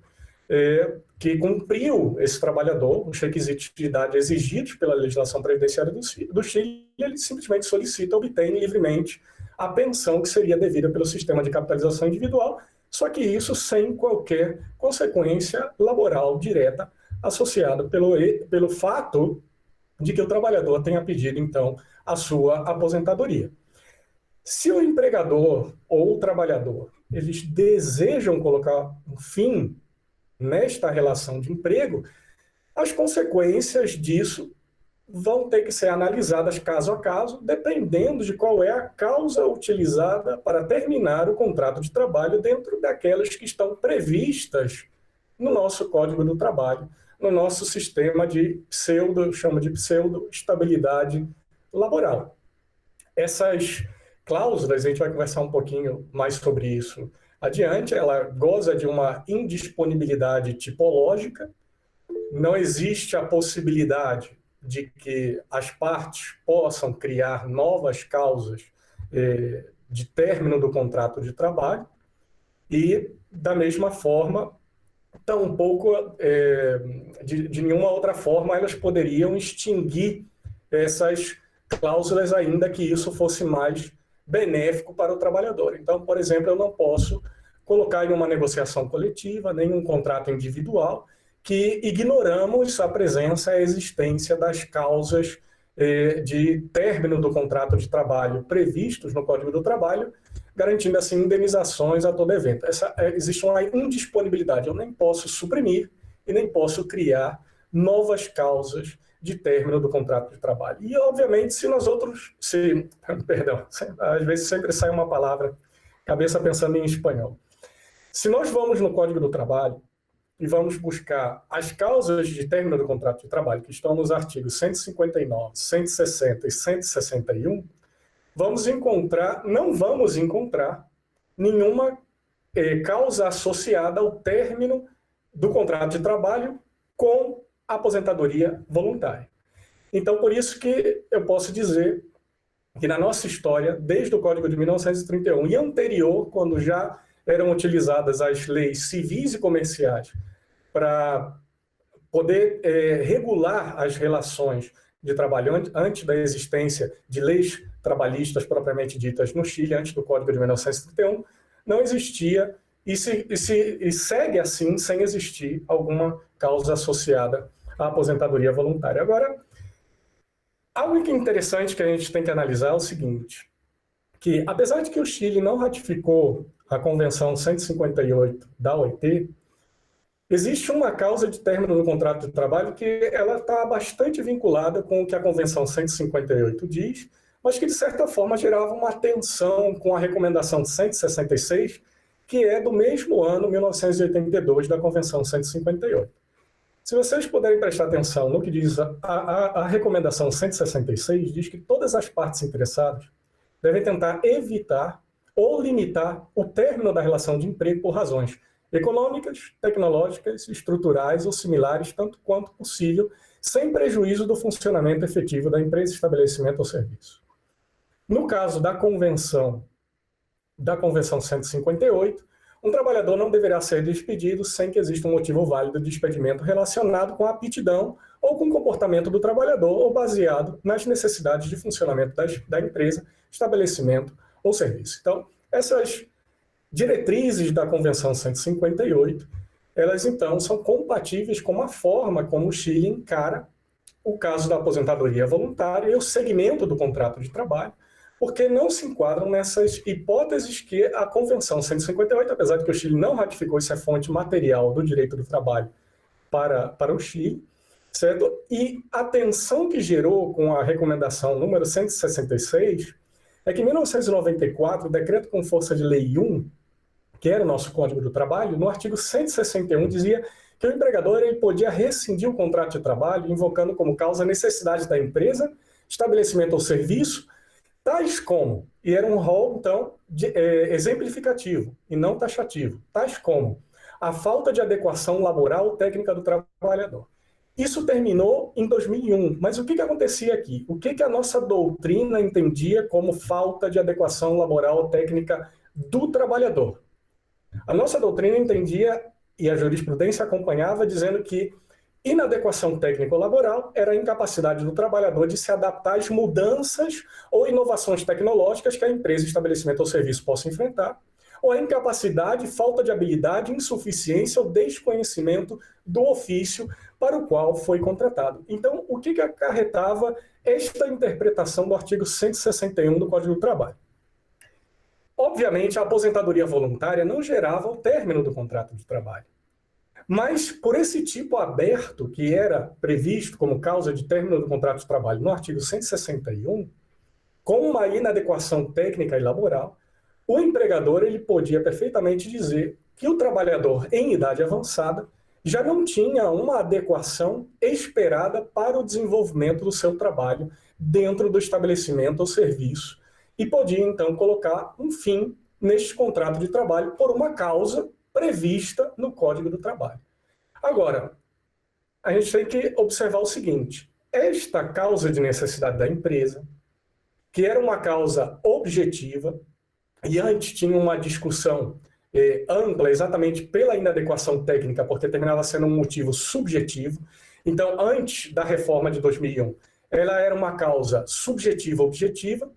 que cumpriu esse trabalhador, os requisitos de idade exigidos pela legislação previdenciária do Chile, ele simplesmente solicita, obtém livremente a pensão que seria devida pelo sistema de capitalização individual, só que isso sem qualquer consequência laboral direta associada pelo fato de que o trabalhador tenha pedido, então, a sua aposentadoria. Se o empregador ou o trabalhador, eles desejam colocar um fim nesta relação de emprego, as consequências disso vão ter que ser analisadas caso a caso, dependendo de qual é a causa utilizada para terminar o contrato de trabalho dentro daquelas que estão previstas no nosso Código do Trabalho, no nosso sistema de pseudo-estabilidade laboral. Essas cláusulas, a gente vai conversar um pouquinho mais sobre isso adiante, ela goza de uma indisponibilidade tipológica, não existe a possibilidade de que as partes possam criar novas causas de término do contrato de trabalho e, da mesma forma, tampouco, de nenhuma outra forma, elas poderiam extinguir essas cláusulas, ainda que isso fosse mais benéfico para o trabalhador. Então, por exemplo, eu não posso colocar em uma negociação coletiva, nem um contrato individual, que ignoramos a presença, a existência das causas de término do contrato de trabalho previstos no Código do Trabalho, garantindo assim indenizações a todo evento. Existe uma indisponibilidade, eu nem posso suprimir e nem posso criar novas causas de término do contrato de trabalho. E, obviamente, às vezes sempre sai uma palavra, cabeça pensando em espanhol. Se nós vamos no Código do Trabalho e vamos buscar as causas de término do contrato de trabalho, que estão nos artigos 159, 160 e 161, não vamos encontrar nenhuma causa associada ao término do contrato de trabalho com aposentadoria voluntária. Então, por isso que eu posso dizer que na nossa história, desde o Código de 1931 e anterior, quando já eram utilizadas as leis civis e comerciais para poder regular as relações de trabalho antes da existência de leis trabalhistas propriamente ditas no Chile, antes do Código de 1931, não existia e segue assim sem existir alguma causa associada à aposentadoria voluntária. Agora, algo que é interessante que a gente tem que analisar é o seguinte, que apesar de que o Chile não ratificou a Convenção 158 da OIT, existe uma causa de término do contrato de trabalho que ela está bastante vinculada com o que a Convenção 158 diz, mas que, de certa forma, gerava uma tensão com a recomendação de 166, que é do mesmo ano, 1982, da Convenção 158. Se vocês puderem prestar atenção no que diz a recomendação 166, diz que todas as partes interessadas devem tentar evitar ou limitar o término da relação de emprego por razões econômicas, tecnológicas, estruturais ou similares, tanto quanto possível, sem prejuízo do funcionamento efetivo da empresa, estabelecimento ou serviço. No caso da Convenção 158, um trabalhador não deverá ser despedido sem que exista um motivo válido de despedimento relacionado com a aptidão ou com o comportamento do trabalhador ou baseado nas necessidades de funcionamento da empresa, estabelecimento ou serviço. Então, essas diretrizes da Convenção 158, elas então são compatíveis com a forma como o Chile encara o caso da aposentadoria voluntária e o segmento do contrato de trabalho, porque não se enquadram nessas hipóteses que a Convenção 158, apesar de que o Chile não ratificou, isso é fonte material do direito do trabalho para o Chile, certo? E a tensão que gerou com a recomendação número 166 é que em 1994, o decreto com força de lei 1, que era o nosso Código do Trabalho, no artigo 161 dizia que o empregador ele podia rescindir o contrato de trabalho, invocando como causa a necessidade da empresa, estabelecimento ou serviço, tais como, e era um rol, então, exemplificativo e não taxativo, tais como a falta de adequação laboral ou técnica do trabalhador. Isso terminou em 2001, mas o que acontecia aqui? O que a nossa doutrina entendia como falta de adequação laboral ou técnica do trabalhador? A nossa doutrina entendia, e a jurisprudência acompanhava, dizendo que inadequação técnico-laboral era a incapacidade do trabalhador de se adaptar às mudanças ou inovações tecnológicas que a empresa, estabelecimento ou serviço possa enfrentar, ou a incapacidade, falta de habilidade, insuficiência ou desconhecimento do ofício para o qual foi contratado. Então, o que acarretava esta interpretação do artigo 161 do Código do Trabalho? Obviamente, a aposentadoria voluntária não gerava o término do contrato de trabalho. Mas, por esse tipo aberto, que era previsto como causa de término do contrato de trabalho no artigo 161, com uma inadequação técnica e laboral, o empregador ele podia perfeitamente dizer que o trabalhador em idade avançada já não tinha uma adequação esperada para o desenvolvimento do seu trabalho dentro do estabelecimento ou serviço e podia, então, colocar um fim neste contrato de trabalho por uma causa prevista no Código do Trabalho. Agora, a gente tem que observar o seguinte: esta causa de necessidade da empresa, que era uma causa objetiva, e antes tinha uma discussão ampla exatamente pela inadequação técnica, porque terminava sendo um motivo subjetivo. Então, antes da reforma de 2001, ela era uma causa subjetiva objetiva.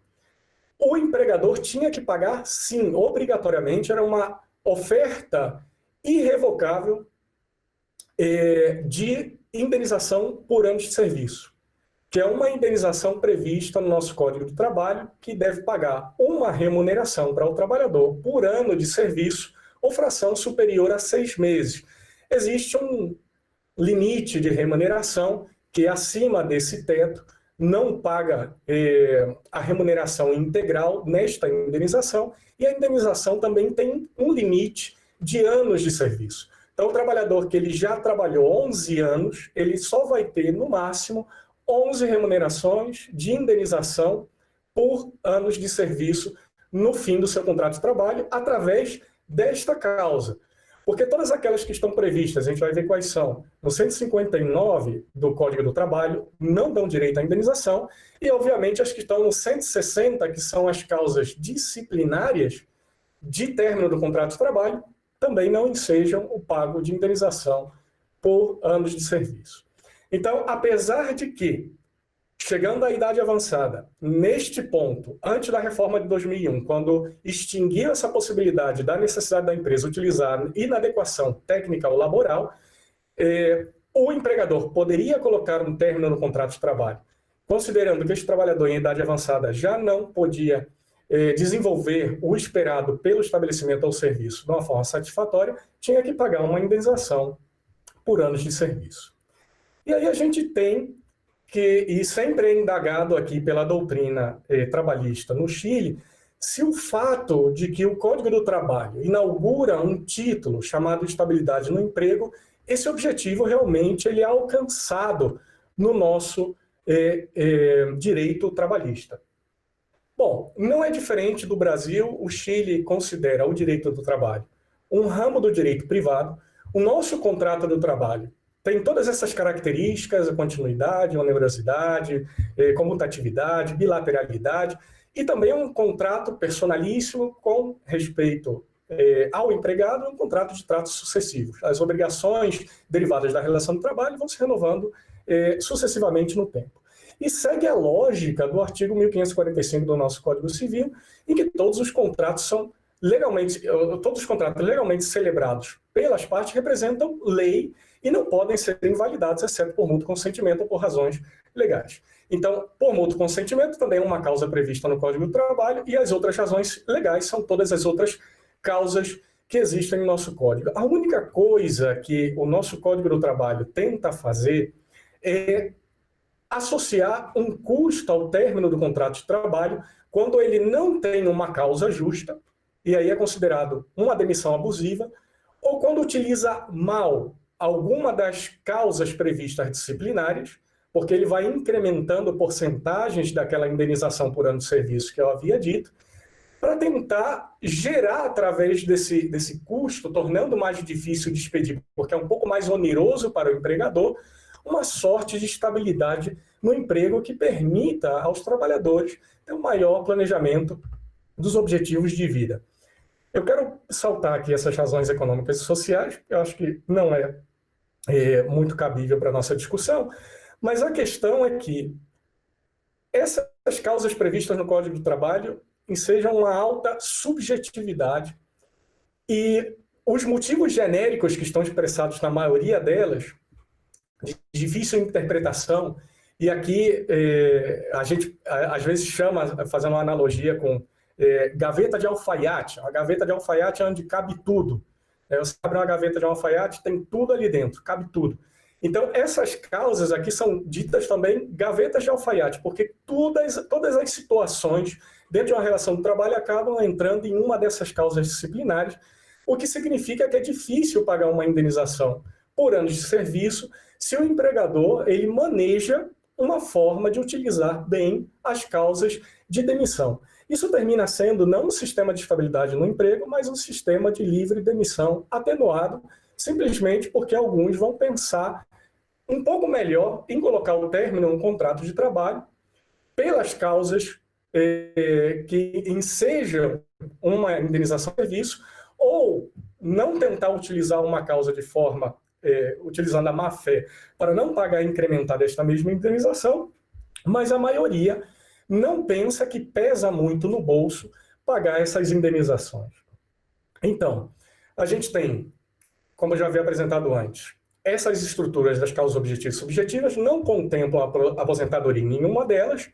O empregador tinha que pagar, sim, obrigatoriamente, era uma oferta irrevogável de indenização por anos de serviço, que é uma indenização prevista no nosso Código do Trabalho, que deve pagar uma remuneração para o trabalhador por ano de serviço ou fração superior a 6 meses. Existe um limite de remuneração que, acima desse teto, não paga a remuneração integral nesta indenização, e a indenização também tem um limite de anos de serviço. Então, o trabalhador que ele já trabalhou 11 anos, ele só vai ter, no máximo, 11 remunerações de indenização por anos de serviço no fim do seu contrato de trabalho, através desta causa. Porque todas aquelas que estão previstas, a gente vai ver quais são, no 159 do Código do Trabalho, não dão direito à indenização, e, obviamente, as que estão no 160, que são as causas disciplinárias de término do contrato de trabalho, também não ensejam o pago de indenização por anos de serviço. Então, apesar de que, chegando à idade avançada, neste ponto, antes da reforma de 2001, quando extinguiu essa possibilidade da necessidade da empresa utilizar inadequação técnica ou laboral, o empregador poderia colocar um término no contrato de trabalho, considerando que este trabalhador em idade avançada já não podia desenvolver o esperado pelo estabelecimento ou serviço de uma forma satisfatória, tinha que pagar uma indenização por anos de serviço. E aí a gente tem que, e sempre é indagado aqui pela doutrina trabalhista no Chile, se o fato de que o Código do Trabalho inaugura um título chamado Estabilidade no Emprego, esse objetivo realmente ele é alcançado no nosso direito trabalhista. Bom, não é diferente do Brasil. O Chile considera o direito do trabalho um ramo do direito privado. O nosso contrato do trabalho tem todas essas características: a continuidade, a onerosidade, comutatividade, bilateralidade, e também um contrato personalíssimo com respeito ao empregado, um contrato de tratos sucessivos. As obrigações derivadas da relação de trabalho vão se renovando sucessivamente no tempo. E segue a lógica do artigo 1545 do nosso Código Civil, em que todos os contratos legalmente celebrados pelas partes representam lei e não podem ser invalidados, exceto por mútuo consentimento ou por razões legais. Então, por mútuo consentimento também é uma causa prevista no Código do Trabalho, e as outras razões legais são todas as outras causas que existem no nosso Código. A única coisa que o nosso Código do Trabalho tenta fazer é associar um custo ao término do contrato de trabalho quando ele não tem uma causa justa, e aí é considerado uma demissão abusiva, ou quando utiliza mal alguma das causas previstas disciplinárias, porque ele vai incrementando porcentagens daquela indenização por ano de serviço que eu havia dito, para tentar gerar, através desse custo, tornando mais difícil de expedir, porque é um pouco mais oneroso para o empregador, uma sorte de estabilidade no emprego que permita aos trabalhadores ter um maior planejamento dos objetivos de vida. Eu quero saltar aqui essas razões econômicas e sociais, porque eu acho que não é muito cabível para a nossa discussão, mas a questão é que essas causas previstas no Código do Trabalho ensejam uma alta subjetividade e os motivos genéricos que estão expressados na maioria delas, de difícil interpretação, e aqui a gente às vezes chama, fazendo uma analogia com gaveta de alfaiate. A gaveta de alfaiate é onde cabe tudo. Você abre uma gaveta de alfaiate, tem tudo ali dentro, cabe tudo. Então, essas causas aqui são ditas também gavetas de alfaiate, porque todas as situações dentro de uma relação de trabalho acabam entrando em uma dessas causas disciplinares, o que significa que é difícil pagar uma indenização por anos de serviço se o empregador ele maneja uma forma de utilizar bem as causas de demissão. Isso termina sendo não um sistema de estabilidade no emprego, mas um sistema de livre demissão atenuado, simplesmente porque alguns vão pensar um pouco melhor em colocar o término no contrato de trabalho pelas causas que ensejam uma indenização de serviço, ou não tentar utilizar uma causa de forma, utilizando a má-fé, para não pagar incrementada esta mesma indenização, mas a maioria não pensa que pesa muito no bolso pagar essas indenizações. Então, a gente tem, como eu já havia apresentado antes, essas estruturas das causas objetivas e subjetivas não contemplam a aposentadoria em nenhuma delas,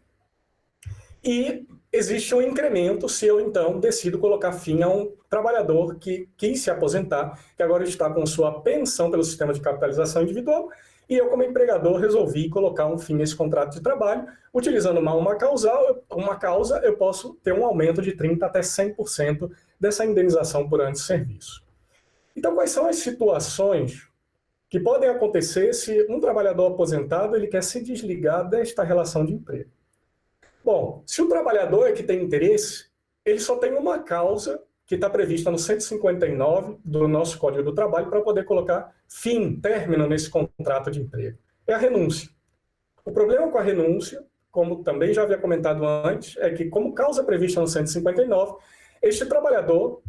e existe um incremento se eu, então, decido colocar fim a um trabalhador que quis se aposentar, que agora está com sua pensão pelo sistema de capitalização individual, e eu, como empregador, resolvi colocar um fim nesse contrato de trabalho. Utilizando uma causa, eu posso ter um aumento de 30% até 100% dessa indenização por ano de serviço. Então, quais são as situações que podem acontecer se um trabalhador aposentado ele quer se desligar desta relação de emprego? Bom, se o trabalhador é que tem interesse, ele só tem uma causa que está prevista no 159 do nosso Código do Trabalho para poder colocar fim, término nesse contrato de emprego. É a renúncia. O problema com a renúncia, como também já havia comentado antes, é que como causa prevista no 159, este trabalhador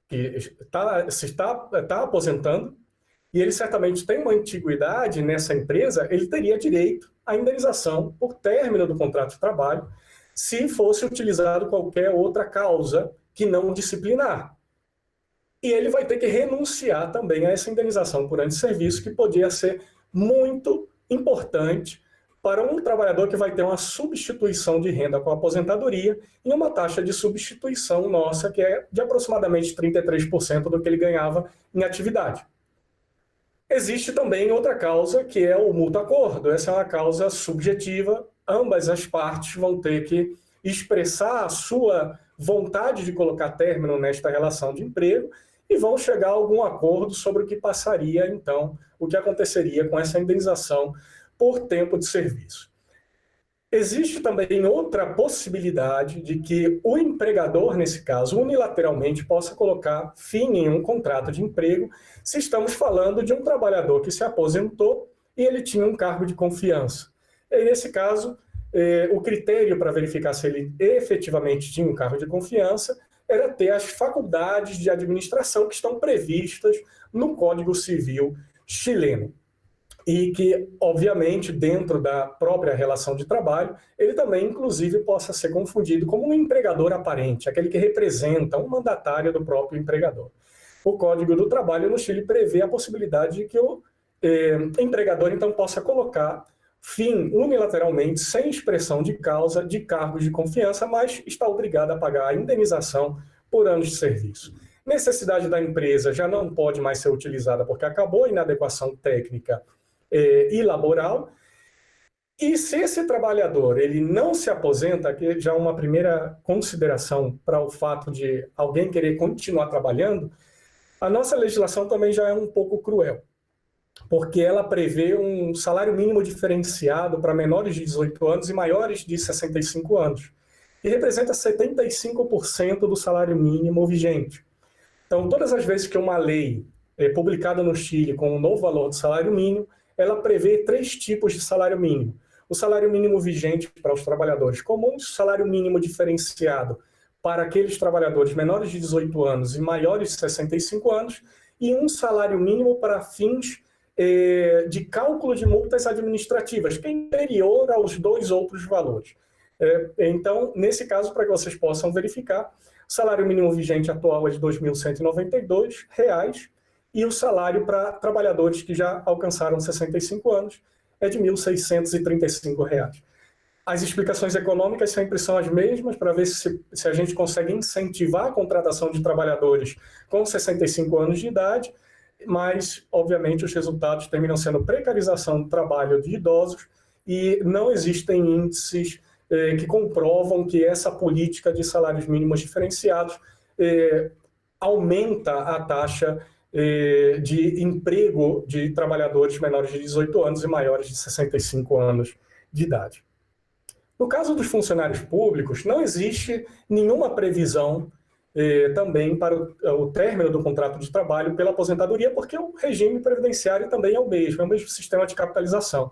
que está aposentando, e ele certamente tem uma antiguidade nessa empresa, ele teria direito à indenização por término do contrato de trabalho, se fosse utilizado qualquer outra causa que não disciplinar. E ele vai ter que renunciar também a essa indenização por ano de serviço, que podia ser muito importante para um trabalhador que vai ter uma substituição de renda com a aposentadoria em uma taxa de substituição nossa, que é de aproximadamente 33% do que ele ganhava em atividade. Existe também outra causa, que é o mútuo acordo. Essa é uma causa subjetiva. Ambas as partes vão ter que expressar a sua vontade de colocar término nesta relação de emprego e vão chegar a algum acordo sobre o que passaria, então, o que aconteceria com essa indenização por tempo de serviço. Existe também outra possibilidade de que o empregador, nesse caso, unilateralmente, possa colocar fim em um contrato de emprego se estamos falando de um trabalhador que se aposentou e ele tinha um cargo de confiança. E, nesse caso, o critério para verificar se ele efetivamente tinha um cargo de confiança era ter as faculdades de administração que estão previstas no Código Civil chileno. E que, obviamente, dentro da própria relação de trabalho, ele também, inclusive, possa ser confundido como um empregador aparente, aquele que representa um mandatário do próprio empregador. O Código do Trabalho no Chile prevê a possibilidade de que o empregador, então, possa colocar fim unilateralmente, sem expressão de causa, de cargos de confiança, mas está obrigado a pagar a indenização por anos de serviço. Necessidade da empresa já não pode mais ser utilizada porque acabou a inadequação técnica e laboral. E se esse trabalhador ele não se aposenta, aqui já uma primeira consideração para o fato de alguém querer continuar trabalhando, a nossa legislação também já é um pouco cruel, porque ela prevê um salário mínimo diferenciado para menores de 18 anos e maiores de 65 anos, que representa 75% do salário mínimo vigente. Então, todas as vezes que uma lei é publicada no Chile com um novo valor do salário mínimo, ela prevê 3 tipos de salário mínimo. O salário mínimo vigente para os trabalhadores comuns, o salário mínimo diferenciado para aqueles trabalhadores menores de 18 anos e maiores de 65 anos, e um salário mínimo para fins de cálculo de multas administrativas, que é inferior aos 2 outros valores. Então, nesse caso, para que vocês possam verificar, o salário mínimo vigente atual é de R$ 2.192, e o salário para trabalhadores que já alcançaram 65 anos é de R$ 1.635. As explicações econômicas sempre são as mesmas, para ver se a gente consegue incentivar a contratação de trabalhadores com 65 anos de idade, mas, obviamente, os resultados terminam sendo precarização do trabalho de idosos e não existem índices que comprovam que essa política de salários mínimos diferenciados aumenta a taxa de emprego de trabalhadores menores de 18 anos e maiores de 65 anos de idade. No caso dos funcionários públicos, não existe nenhuma previsão também para o término do contrato de trabalho pela aposentadoria, porque o regime previdenciário também é o mesmo sistema de capitalização.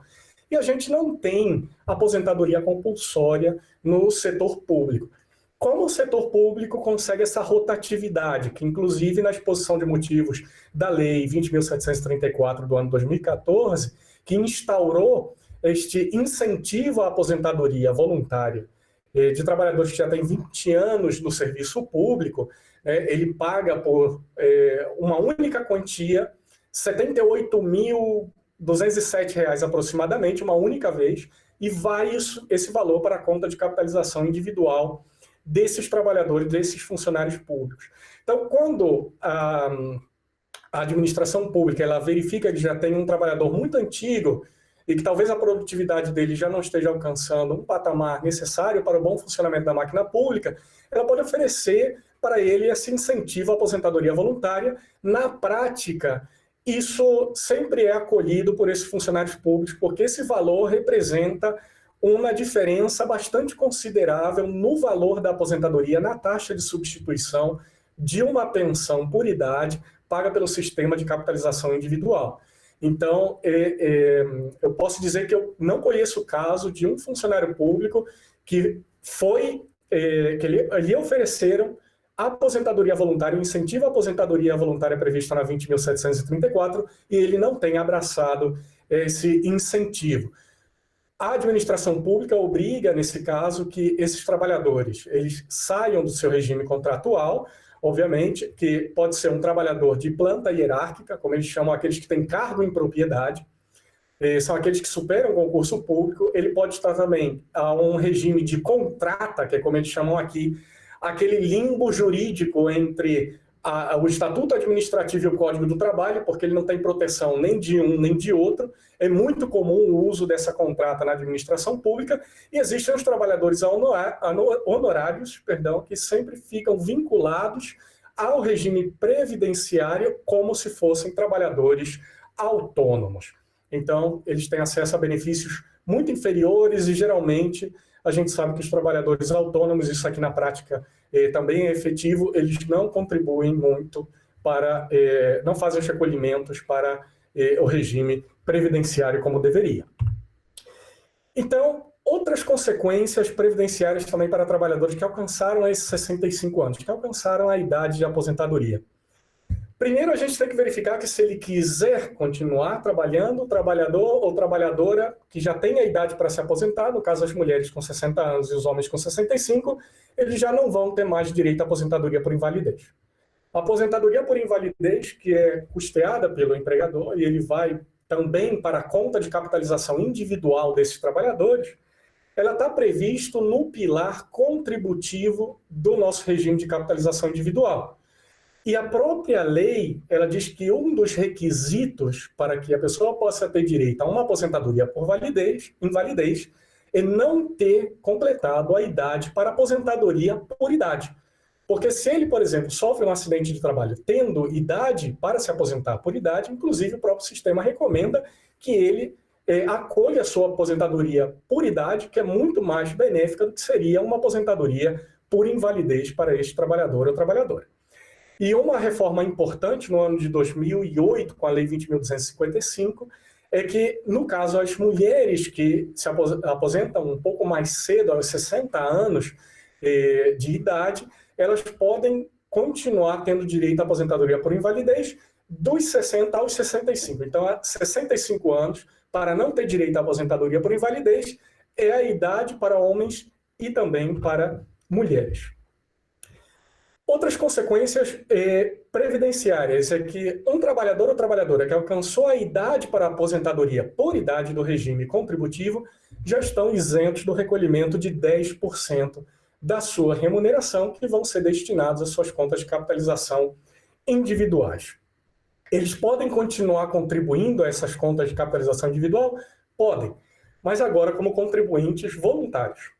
E a gente não tem aposentadoria compulsória no setor público. Como o setor público consegue essa rotatividade, que inclusive na exposição de motivos da Lei 20.734 do ano 2014, que instaurou este incentivo à aposentadoria voluntária de trabalhadores que já têm 20 anos no serviço público, ele paga por uma única quantia, R$ 78.207 aproximadamente, uma única vez, e vai esse valor para a conta de capitalização individual desses trabalhadores, desses funcionários públicos. Então, quando a administração pública ela verifica que já tem um trabalhador muito antigo e que talvez a produtividade dele já não esteja alcançando um patamar necessário para o bom funcionamento da máquina pública, ela pode oferecer para ele esse incentivo à aposentadoria voluntária. Na prática, isso sempre é acolhido por esses funcionários públicos, porque esse valor representa uma diferença bastante considerável no valor da aposentadoria, na taxa de substituição de uma pensão por idade paga pelo sistema de capitalização individual. Então, eu posso dizer que eu não conheço o caso de um funcionário público que lhe ofereceram a aposentadoria voluntária, o incentivo à aposentadoria voluntária previsto na 20.734, e ele não tem abraçado esse incentivo. A administração pública obriga, nesse caso, que esses trabalhadores eles saiam do seu regime contratual, obviamente, que pode ser um trabalhador de planta hierárquica, como eles chamam aqueles que têm cargo em propriedade, são aqueles que superam o concurso público. Ele pode estar também a um regime de contrata, que é como eles chamam aqui, aquele limbo jurídico entre o Estatuto Administrativo e o Código do Trabalho, porque ele não tem proteção nem de um nem de outro. É muito comum o uso dessa contrata na administração pública, e existem os trabalhadores honorários, que sempre ficam vinculados ao regime previdenciário como se fossem trabalhadores autônomos. Então, eles têm acesso a benefícios muito inferiores e, geralmente, a gente sabe que os trabalhadores autônomos, isso aqui na prática também é efetivo, eles não contribuem muito para, não fazem os recolhimentos para o regime previdenciário como deveria. Então, outras consequências previdenciárias também para trabalhadores que alcançaram esses 65 anos, que alcançaram a idade de aposentadoria. Primeiro, a gente tem que verificar que se ele quiser continuar trabalhando, o trabalhador ou trabalhadora que já tem a idade para se aposentar, no caso as mulheres com 60 anos e os homens com 65, eles já não vão ter mais direito à aposentadoria por invalidez. A aposentadoria por invalidez, que é custeada pelo empregador, e ele vai também para a conta de capitalização individual desses trabalhadores, ela está previsto no pilar contributivo do nosso regime de capitalização individual. E a própria lei, ela diz que um dos requisitos para que a pessoa possa ter direito a uma aposentadoria por invalidez é não ter completado a idade para aposentadoria por idade. Porque se ele, por exemplo, sofre um acidente de trabalho tendo idade para se aposentar por idade, inclusive o próprio sistema recomenda que ele acolha a sua aposentadoria por idade, que é muito mais benéfica do que seria uma aposentadoria por invalidez para este trabalhador ou trabalhadora. E uma reforma importante no ano de 2008, com a Lei 20.255, é que, no caso, as mulheres que se aposentam um pouco mais cedo, aos 60 anos de idade, elas podem continuar tendo direito à aposentadoria por invalidez, dos 60 aos 65. Então, 65 anos, para não ter direito à aposentadoria por invalidez, é a idade para homens e também para mulheres. Outras consequências previdenciárias é que um trabalhador ou trabalhadora que alcançou a idade para a aposentadoria por idade do regime contributivo já estão isentos do recolhimento de 10% da sua remuneração, que vão ser destinados às suas contas de capitalização individuais. Eles podem continuar contribuindo a essas contas de capitalização individual? Podem, mas agora como contribuintes voluntários.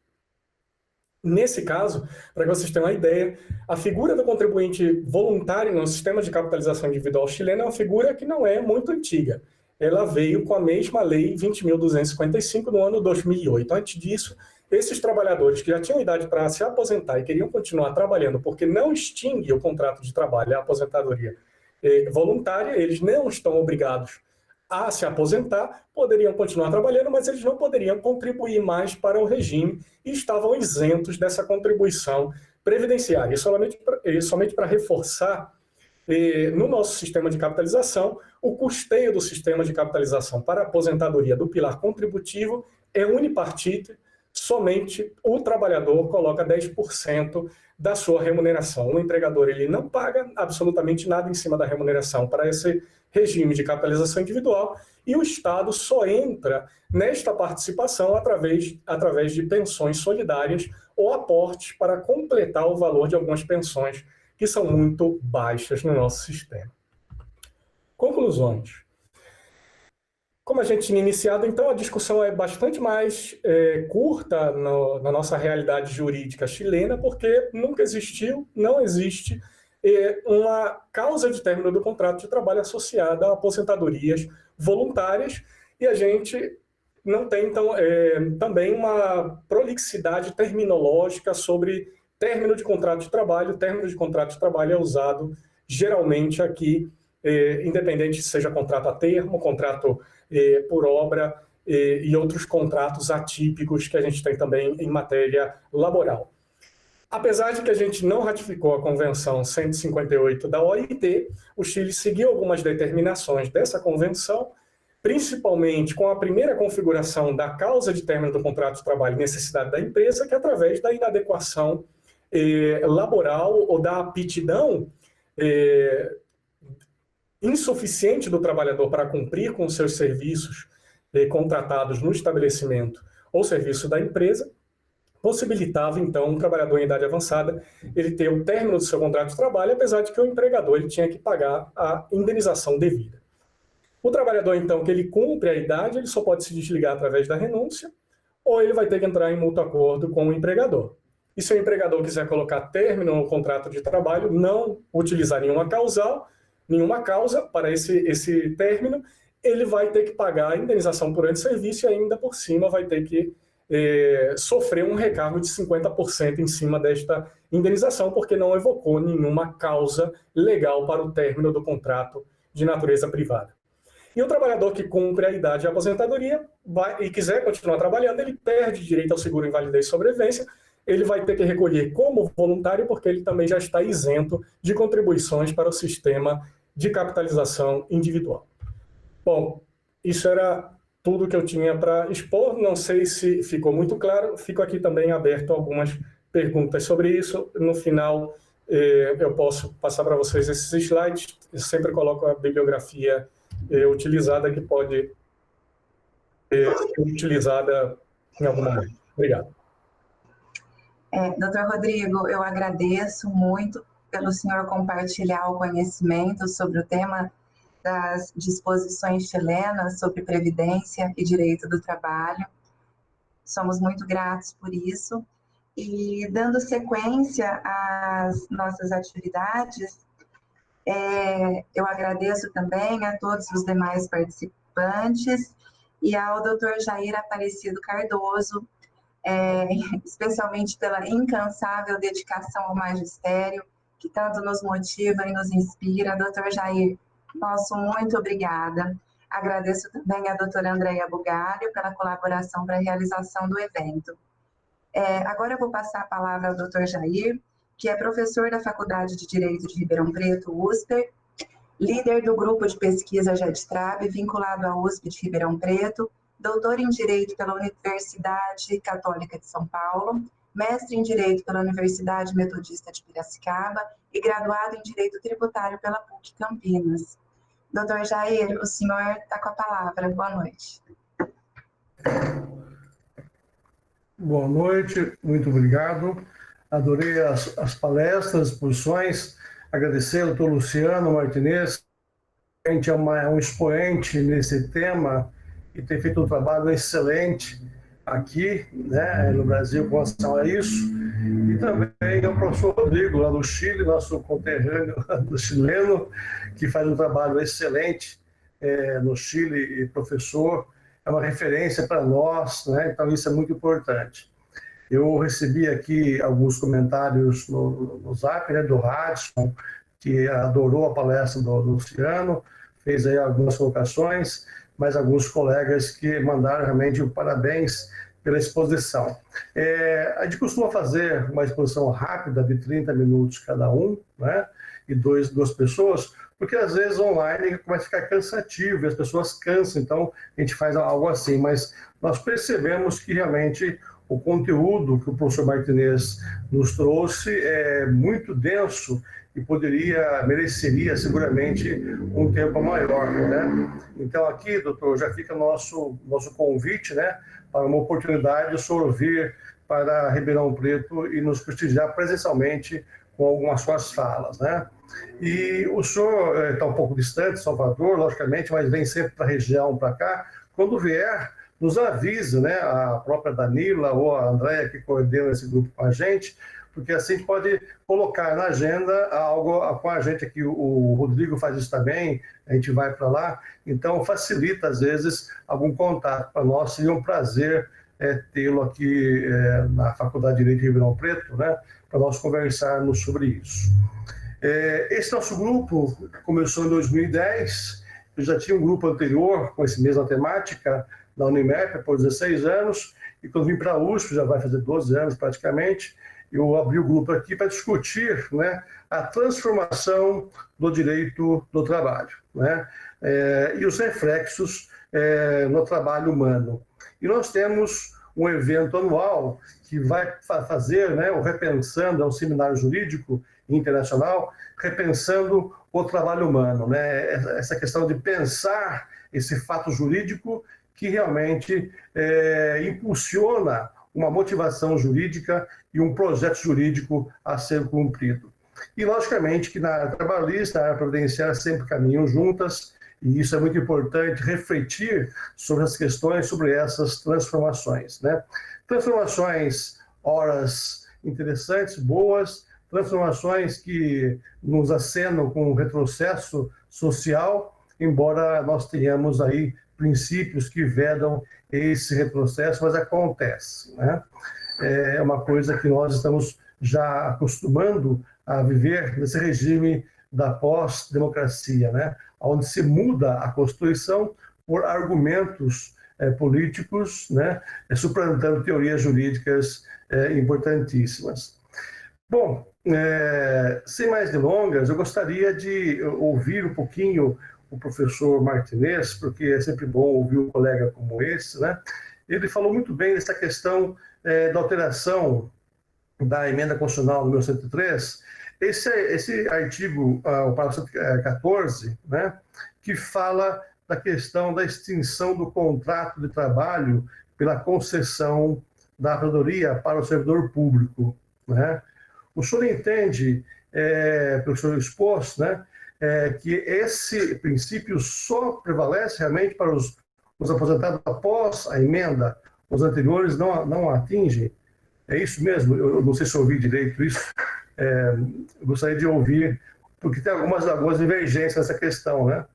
Nesse caso, para que vocês tenham uma ideia, a figura do contribuinte voluntário no sistema de capitalização individual chileno é uma figura que não é muito antiga. Ela veio com a mesma lei 20.255 no ano 2008. Antes disso, esses trabalhadores que já tinham idade para se aposentar e queriam continuar trabalhando porque não extingue o contrato de trabalho, a aposentadoria voluntária, eles não estão obrigados a se aposentar, poderiam continuar trabalhando, mas eles não poderiam contribuir mais para o regime e estavam isentos dessa contribuição previdenciária. E somente para reforçar, no nosso sistema de capitalização, o custeio do sistema de capitalização para a aposentadoria do pilar contributivo é unipartite, somente o trabalhador coloca 10% da sua remuneração. O empregador ele não paga absolutamente nada em cima da remuneração para esse regime de capitalização individual e o Estado só entra nesta participação através de pensões solidárias ou aportes para completar o valor de algumas pensões que são muito baixas no nosso sistema. Conclusões. Como a gente tinha iniciado, então, a discussão é bastante mais curta na nossa realidade jurídica chilena, porque nunca existiu, não existe uma causa de término do contrato de trabalho associada a aposentadorias voluntárias, e a gente não tem, então, também uma prolixidade terminológica sobre término de contrato de trabalho. O término de contrato de trabalho é usado geralmente aqui, independente se seja contrato a termo, contrato por obra e outros contratos atípicos que a gente tem também em matéria laboral. Apesar de que a gente não ratificou a Convenção 158 da OIT, o Chile seguiu algumas determinações dessa convenção, principalmente com a primeira configuração da causa de término do contrato de trabalho e necessidade da empresa, que é através da inadequação laboral ou da aptidão insuficiente do trabalhador para cumprir com os seus serviços contratados no estabelecimento ou serviço da empresa, possibilitava, então, um trabalhador em idade avançada ele ter o término do seu contrato de trabalho, apesar de que o empregador ele tinha que pagar a indenização devida. O trabalhador, então, que ele cumpre a idade, ele só pode se desligar através da renúncia, ou ele vai ter que entrar em mútuo acordo com o empregador. E se o empregador quiser colocar término no contrato de trabalho, não utilizar nenhuma causa para esse término, ele vai ter que pagar a indenização por antisserviço e ainda por cima vai ter que sofrer um recargo de 50% em cima desta indenização, porque não evocou nenhuma causa legal para o término do contrato de natureza privada. E o trabalhador que cumpre a idade de aposentadoria e quiser continuar trabalhando, ele perde direito ao seguro-invalidez e sobrevivência, ele vai ter que recolher como voluntário, porque ele também já está isento de contribuições para o sistema de capitalização individual. Bom, isso era tudo que eu tinha para expor. Não sei se ficou muito claro. Fico aqui também aberto a algumas perguntas sobre isso. No final, eu posso passar para vocês esses slides. Eu sempre coloco a bibliografia utilizada, que pode ser utilizada em algum momento. Obrigado. Doutor Rodrigo, eu agradeço muito pelo senhor compartilhar o conhecimento sobre o tema das disposições chilenas sobre previdência e direito do trabalho. Somos muito gratos por isso. E, dando sequência às nossas atividades, eu agradeço também a todos os demais participantes e ao doutor Jair Aparecido Cardoso, especialmente pela incansável dedicação ao magistério, que tanto nos motiva e nos inspira. Doutor Jair, nosso muito obrigada. Agradeço também à doutora Andréia Bugalho pela colaboração para a realização do evento. Agora eu vou passar a palavra ao doutor Jair, que é professor da Faculdade de Direito de Ribeirão Preto, USPER, líder do grupo de pesquisa GEDTRAB, vinculado à USP de Ribeirão Preto, doutor em Direito pela Universidade Católica de São Paulo, mestre em Direito pela Universidade Metodista de Piracicaba e graduado em Direito Tributário pela PUC Campinas. Doutor Jair, o senhor está com a palavra. Boa noite. Boa noite, muito obrigado. Adorei as palestras, as exposições. Agradecer ao doutor Luciano Martinez, que é um expoente nesse tema e tem feito um trabalho excelente aqui, né, no Brasil com relação a isso. E também ao professor Rodrigo, lá do Chile, nosso conterrâneo do chileno, que faz um trabalho excelente no Chile e professor, é uma referência para nós, né? Então isso é muito importante. Eu recebi aqui alguns comentários no Zap, né, do Radson, que adorou a palestra do Luciano, fez aí algumas colocações, mas alguns colegas que mandaram realmente parabéns pela exposição. A gente costuma fazer uma exposição rápida de 30 minutos cada um, né, e duas pessoas, porque às vezes online começa a ficar cansativo e as pessoas cansam, então a gente faz algo assim, mas nós percebemos que realmente o conteúdo que o professor Martinez nos trouxe é muito denso e mereceria seguramente um tempo maior, né? Então aqui, doutor, já fica nosso convite, né, para uma oportunidade de o senhor vir para Ribeirão Preto e nos prestigiar presencialmente com algumas suas falas, né? E o senhor está um pouco distante de Salvador, logicamente, mas vem sempre para a região, para cá. Quando vier, nos avise, né, a própria Danila ou a Andréia, que coordena esse grupo com a gente, porque assim a gente pode colocar na agenda algo com a gente aqui. O Rodrigo faz isso também, a gente vai para lá, então facilita, às vezes, algum contato para nós. Seria um prazer tê-lo aqui na Faculdade de Direito de Ribeirão Preto, né, para nós conversarmos sobre isso. Esse nosso grupo começou em 2010, eu já tinha um grupo anterior com essa mesma temática, na Unimep, por 16 anos, e quando vim para a USP, já vai fazer 12 anos praticamente, eu abri o grupo aqui para discutir, né, a transformação do direito do trabalho, né, e os reflexos no trabalho humano. E nós temos um evento anual que vai fazer, né, o Repensando, é um seminário jurídico internacional, repensando o trabalho humano, né, essa questão de pensar esse fato jurídico que realmente impulsiona uma motivação jurídica e um projeto jurídico a ser cumprido. E, logicamente, que na área trabalhista, na área previdenciária, sempre caminham juntas, e isso é muito importante, refletir sobre as questões, sobre essas transformações, né? Transformações, horas interessantes, boas, transformações que nos acenam com um retrocesso social, embora nós tenhamos aí princípios que vedam esse retrocesso, mas acontece, né? É uma coisa que nós estamos já acostumando a viver nesse regime da pós-democracia, né? Onde se muda a Constituição por argumentos políticos, né? Suplantando teorias jurídicas importantíssimas. Bom, sem mais delongas, eu gostaria de ouvir um pouquinho o professor Martinez, porque é sempre bom ouvir um colega como esse, né? Ele falou muito bem dessa questão da alteração da emenda constitucional número 103, esse artigo, o parágrafo 14, né, que fala da questão da extinção do contrato de trabalho pela concessão da aposentadoria para o servidor público, né? O senhor entende, pelo senhor exposto, né, que esse princípio só prevalece realmente para os aposentados após a emenda, os anteriores não atingem? É isso mesmo? Eu não sei se eu ouvi direito isso. Eu gostaria de ouvir, porque tem algumas divergências nessa questão, né?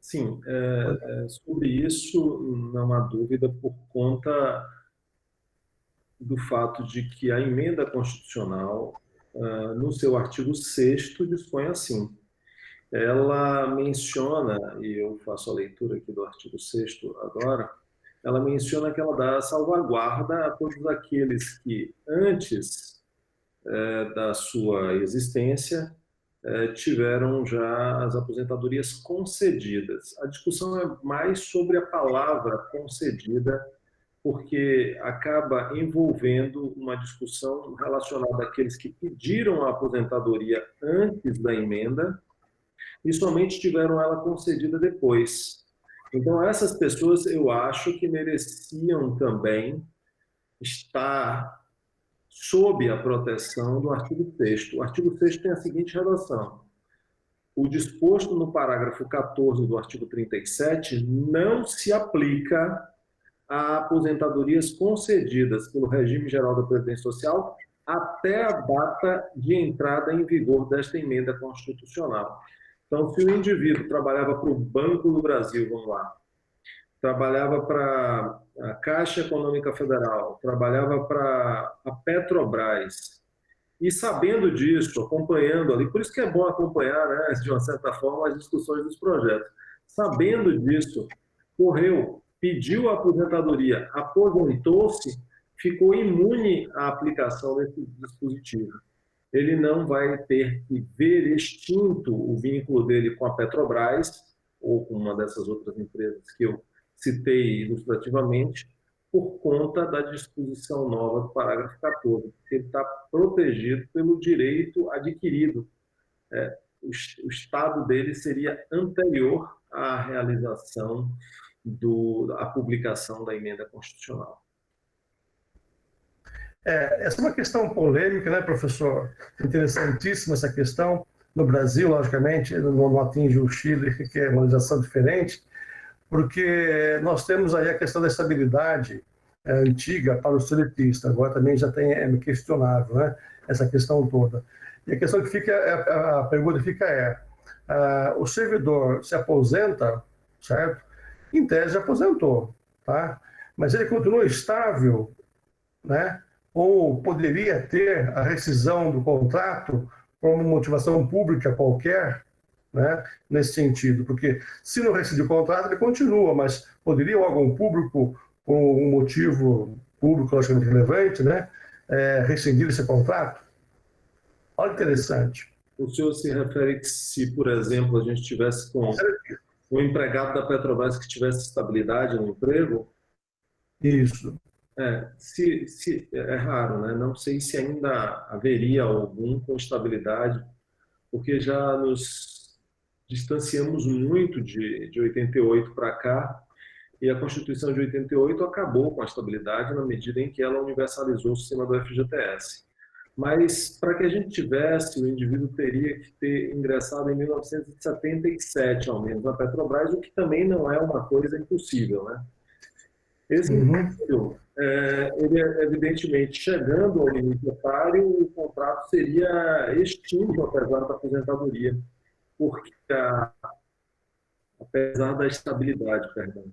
Sim, sobre isso não há dúvida por conta do fato de que a emenda constitucional, no seu artigo 6º, dispõe assim. Ela menciona, e eu faço a leitura aqui do artigo 6º agora, ela menciona que ela dá salvaguarda a todos aqueles que, antes da sua existência, tiveram já as aposentadorias concedidas. A discussão é mais sobre a palavra concedida, porque acaba envolvendo uma discussão relacionada àqueles que pediram a aposentadoria antes da emenda e somente tiveram ela concedida depois. Então, essas pessoas, eu acho que mereciam também estar sob a proteção do artigo 6º. O artigo 6º tem a seguinte redação: o disposto no parágrafo 14 do artigo 37 não se aplica a aposentadorias concedidas pelo regime geral da Previdência Social até a data de entrada em vigor desta emenda constitucional. Então, se o indivíduo trabalhava para o Banco do Brasil, vamos lá, trabalhava para a Caixa Econômica Federal, trabalhava para a Petrobras, e sabendo disso, acompanhando ali, por isso que é bom acompanhar, né, de uma certa forma, as discussões dos projetos. Sabendo disso, correu, pediu a aposentadoria, aposentou-se, ficou imune à aplicação desse dispositivo. Ele não vai ter que ver extinto o vínculo dele com a Petrobras, ou com uma dessas outras empresas que eu citei ilustrativamente, por conta da disposição nova do parágrafo 14, porque ele está protegido pelo direito adquirido. O estado dele seria anterior à realização à publicação da emenda constitucional. Essa é uma questão polêmica, né, professor? Interessantíssima essa questão. No Brasil, logicamente, não atinge o Chile, que é uma legislação diferente, porque nós temos aí a questão da estabilidade antiga para o seletista, agora também já é questionável, né, essa questão toda. E a questão que fica, a pergunta fica o servidor se aposenta, certo? Em tese aposentou, tá? Mas ele continua estável, né? Ou poderia ter a rescisão do contrato por uma motivação pública qualquer, né, nesse sentido, porque se não rescindir o contrato, ele continua, mas poderia o órgão público, por um motivo público logicamente relevante, né, rescindir esse contrato? Olha que interessante. O senhor se refere que se, por exemplo, a gente tivesse com um empregado da Petrobras que tivesse estabilidade no emprego? Isso. É raro, né? Não sei se ainda haveria algum com estabilidade, porque já nos distanciamos muito de 88 para cá, e a Constituição de 88 acabou com a estabilidade na medida em que ela universalizou o sistema do FGTS. Mas, para que a gente tivesse, o indivíduo teria que ter ingressado em 1977, ao menos, na Petrobras, o que também não é uma coisa impossível, né? Esse indivíduo, ele, evidentemente, chegando ao limite etário, o contrato seria extinto, apesar da aposentadoria, porque apesar da estabilidade, perdão.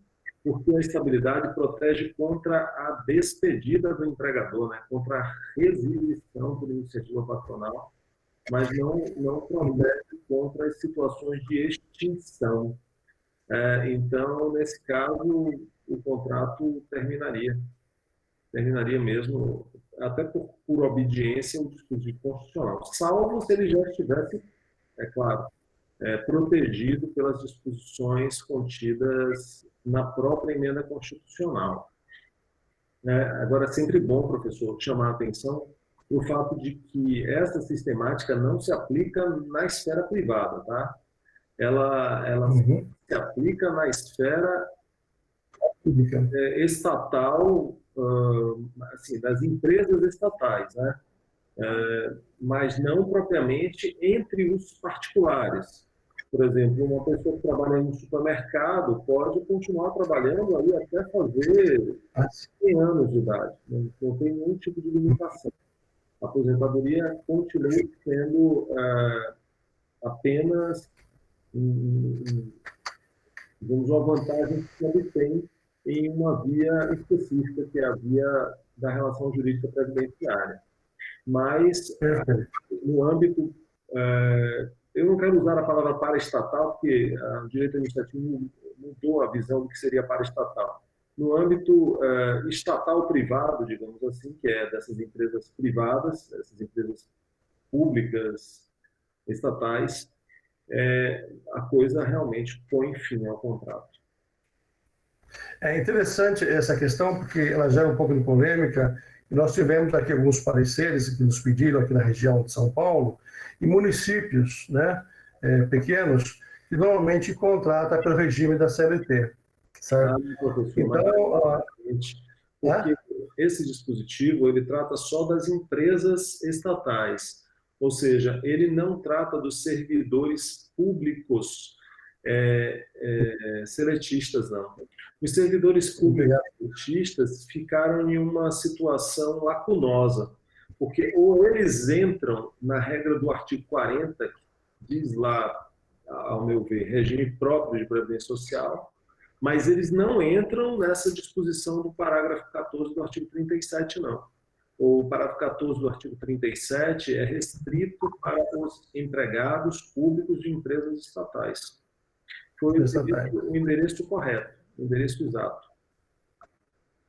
Porque a estabilidade protege contra a despedida do empregador, né? Contra a resilição por iniciativa patronal, mas não protege contra as situações de extinção. Então, nesse caso, o contrato terminaria mesmo, até por obediência ao dispositivo constitucional, salvo se ele já estivesse, é claro, protegido pelas disposições contidas na própria emenda constitucional. Agora, é sempre bom, professor, chamar a atenção para o fato de que essa sistemática não se aplica na esfera privada, tá? Ela se aplica na esfera estatal, assim, das empresas estatais, né? Mas não propriamente entre os particulares. Por exemplo, uma pessoa que trabalha em um supermercado pode continuar trabalhando ali até fazer 100 anos de idade. Não tem nenhum tipo de limitação. A aposentadoria continua sendo apenas digamos, uma vantagem que se obtém em uma via específica, que é a via da relação jurídica previdenciária. Mas, no âmbito... eu não quero usar a palavra paraestatal, porque o direito administrativo mudou a visão do que seria paraestatal. No âmbito estatal-privado, digamos assim, que é dessas empresas privadas, dessas empresas públicas, estatais, a coisa realmente põe fim ao contrato. É interessante essa questão, porque ela gera um pouco de polêmica. Nós tivemos aqui alguns pareceres que nos pediram aqui na região de São Paulo, e municípios, né, pequenos, que normalmente contratam pelo regime da CLT. Certo? Professor, então, porque esse dispositivo ele trata só das empresas estatais, ou seja, ele não trata dos servidores públicos seletistas, não. Os servidores públicos seletistas ficaram em uma situação lacunosa, porque ou eles entram na regra do artigo 40, que diz lá, ao meu ver, regime próprio de previdência social, mas eles não entram nessa disposição do parágrafo 14 do artigo 37, não. O parágrafo 14 do artigo 37 é restrito para os empregados públicos de empresas estatais. Foi o endereço correto, o endereço exato.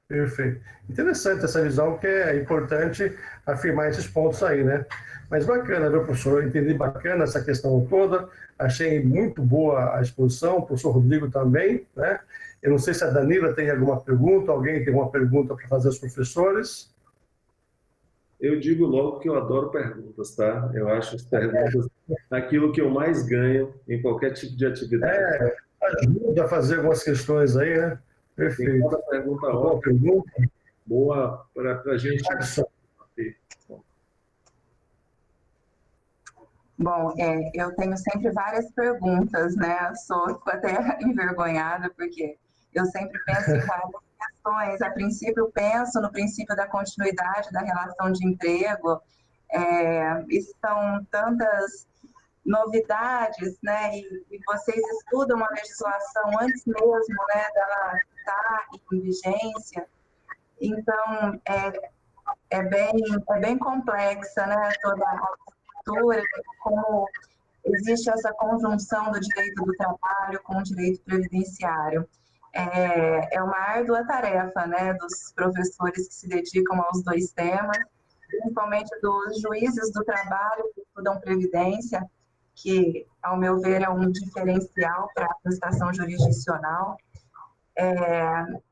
Perfeito. Interessante essa visão, porque é importante afirmar esses pontos aí, né? Mas bacana, viu, professor? Eu entendi bacana essa questão toda, achei muito boa a exposição, o professor Rodrigo também, né? Eu não sei se a Danila tem alguma pergunta, alguém tem uma pergunta para fazer aos professores? Eu digo logo que eu adoro perguntas, tá? Eu acho as perguntas aquilo que eu mais ganho em qualquer tipo de atividade. Ajuda a fazer algumas questões aí, né? Perfeito. Tem pergunta boa ótima, pergunta. boa para a gente. Bom, eu tenho sempre várias perguntas, né? Fico até envergonhada, porque eu sempre penso em várias questões. A princípio, eu penso no princípio da continuidade da relação de emprego. Estão tantas novidades, né? E vocês estudam a legislação antes mesmo, né, dela estar em vigência. Então, é bem complexa, né? Toda a estrutura, como existe essa conjunção do direito do trabalho com o direito previdenciário. É uma árdua tarefa, né, dos professores que se dedicam aos dois temas, principalmente dos juízes do trabalho que estudam previdência, que, ao meu ver, é um diferencial para a prestação jurisdicional.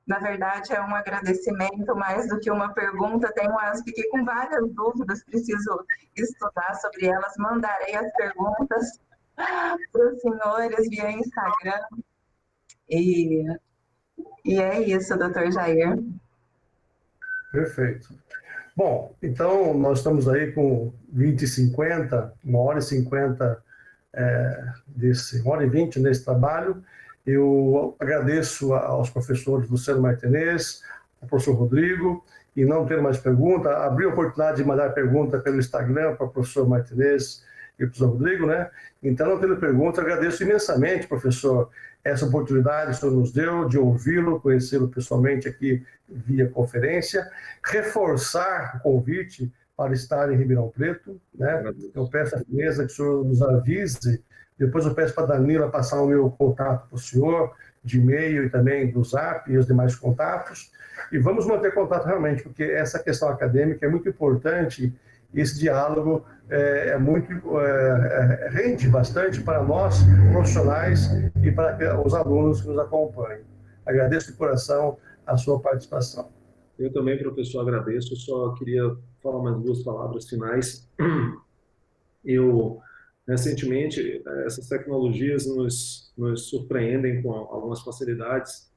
Na verdade, é um agradecimento mais do que uma pergunta. Fiquei com várias dúvidas, preciso estudar sobre elas. Mandarei as perguntas para os senhores via Instagram. E é isso, doutor Jair. Perfeito. Bom, então nós estamos aí com 1 hora e 50 1 hora e 20 nesse trabalho. Eu agradeço aos professores Luciano Martinez, ao professor Rodrigo, e não ter mais pergunta, abri a oportunidade de mandar pergunta pelo Instagram para o professor Martinez e o professor Rodrigo, né? Então, não tendo pergunta, agradeço imensamente, professor, essa oportunidade que o senhor nos deu de ouvi-lo, conhecê-lo pessoalmente aqui via conferência, reforçar o convite para estar em Ribeirão Preto, né? Eu peço à mesa que o senhor nos avise. Depois eu peço para a Danila passar o meu contato para o senhor, de e-mail e também do Zap e os demais contatos. E vamos manter contato realmente, porque essa questão acadêmica é muito importante, e esse diálogo rende bastante para nós, profissionais, e para os alunos que nos acompanham. Agradeço de coração a sua participação. Eu também, professor, agradeço. Só queria falar mais 2 palavras finais. Recentemente, essas tecnologias nos surpreendem com algumas facilidades.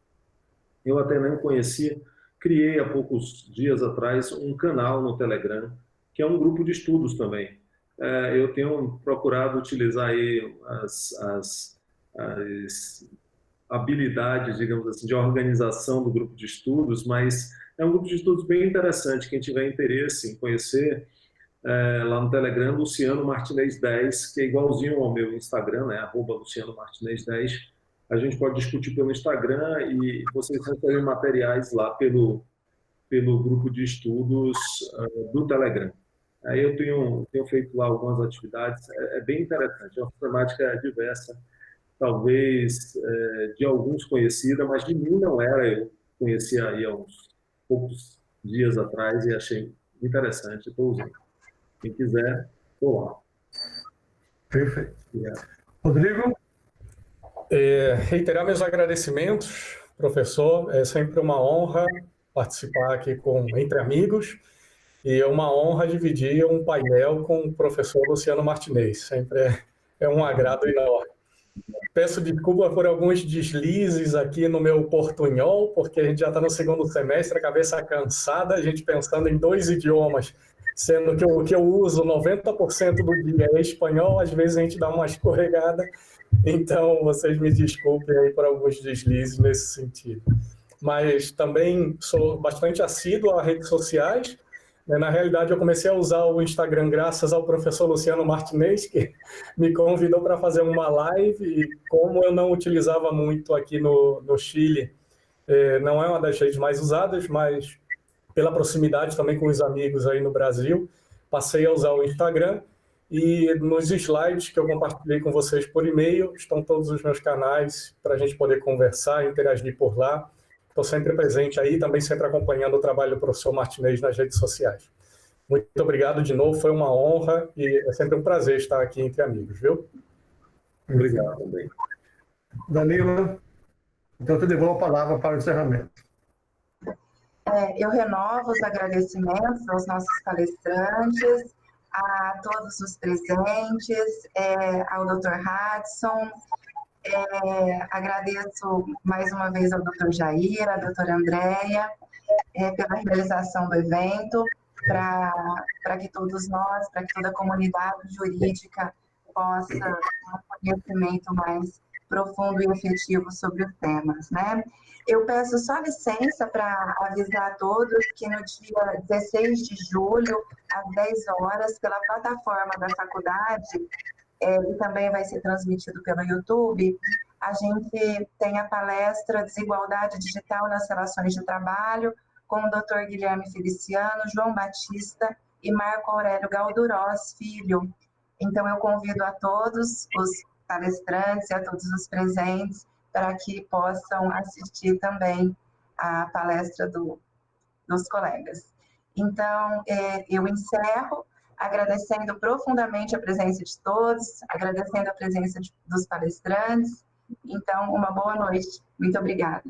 Eu até não conhecia, criei há poucos dias atrás um canal no Telegram, que é um grupo de estudos também. Eu tenho procurado utilizar aí as habilidades, digamos assim, de organização do grupo de estudos, mas é um grupo de estudos bem interessante. Quem tiver interesse em conhecer, lá no Telegram, Luciano Martinez 10, que é igualzinho ao meu Instagram, né? @Luciano Martinez 10. A gente pode discutir pelo Instagram e vocês recebem materiais lá pelo grupo de estudos do Telegram. Aí eu tenho feito lá algumas atividades, é bem interessante, é uma temática diversa, talvez de alguns conhecida, mas de mim não era. Eu conhecia aí há uns poucos dias atrás e achei interessante, estou usando. Quem quiser, estou lá. Perfeito. Obrigado. Rodrigo? Reiterar meus agradecimentos, professor. É sempre uma honra participar aqui entre amigos e é uma honra dividir um painel com o professor Luciano Martinez. Sempre é um agrado enorme. Peço desculpa por alguns deslizes aqui no meu portunhol, porque a gente já está no segundo semestre, a cabeça cansada, a gente pensando em 2 idiomas, sendo que o que eu uso 90% do dia é espanhol, às vezes a gente dá uma escorregada, então vocês me desculpem aí por alguns deslizes nesse sentido. Mas também sou bastante assíduo a redes sociais. Na realidade, eu comecei a usar o Instagram graças ao professor Luciano Martinez, que me convidou para fazer uma live, e como eu não utilizava muito aqui no Chile, não é uma das redes mais usadas, mas pela proximidade também com os amigos aí no Brasil, passei a usar o Instagram, e nos slides que eu compartilhei com vocês por e-mail, estão todos os meus canais para a gente poder conversar, interagir por lá. Estou sempre presente aí, também sempre acompanhando o trabalho do professor Martinez nas redes sociais. Muito obrigado de novo, foi uma honra e é sempre um prazer estar aqui entre amigos, viu? Obrigado também. Danila, então eu te devolvo a palavra para o encerramento. Eu renovo os agradecimentos aos nossos palestrantes, a todos os presentes, ao Dr. Hudson. Agradeço mais uma vez ao Dr. Jair, à doutora Andréia, pela realização do evento, para que todos nós, para que toda a comunidade jurídica possa ter um conhecimento mais profundo e efetivo sobre os temas, né? Eu peço só licença para avisar a todos que no dia 16 de julho, às 10 horas, pela plataforma da faculdade, e também vai ser transmitido pelo YouTube, a gente tem a palestra Desigualdade Digital nas Relações de Trabalho, com o Dr. Guilherme Feliciano, João Batista e Marco Aurélio Galdurós Filho. Então, eu convido a todos os palestrantes e a todos os presentes para que possam assistir também a palestra dos colegas. Então, eu encerro agradecendo profundamente a presença de todos, agradecendo a presença dos palestrantes. Então, uma boa noite. Muito obrigada.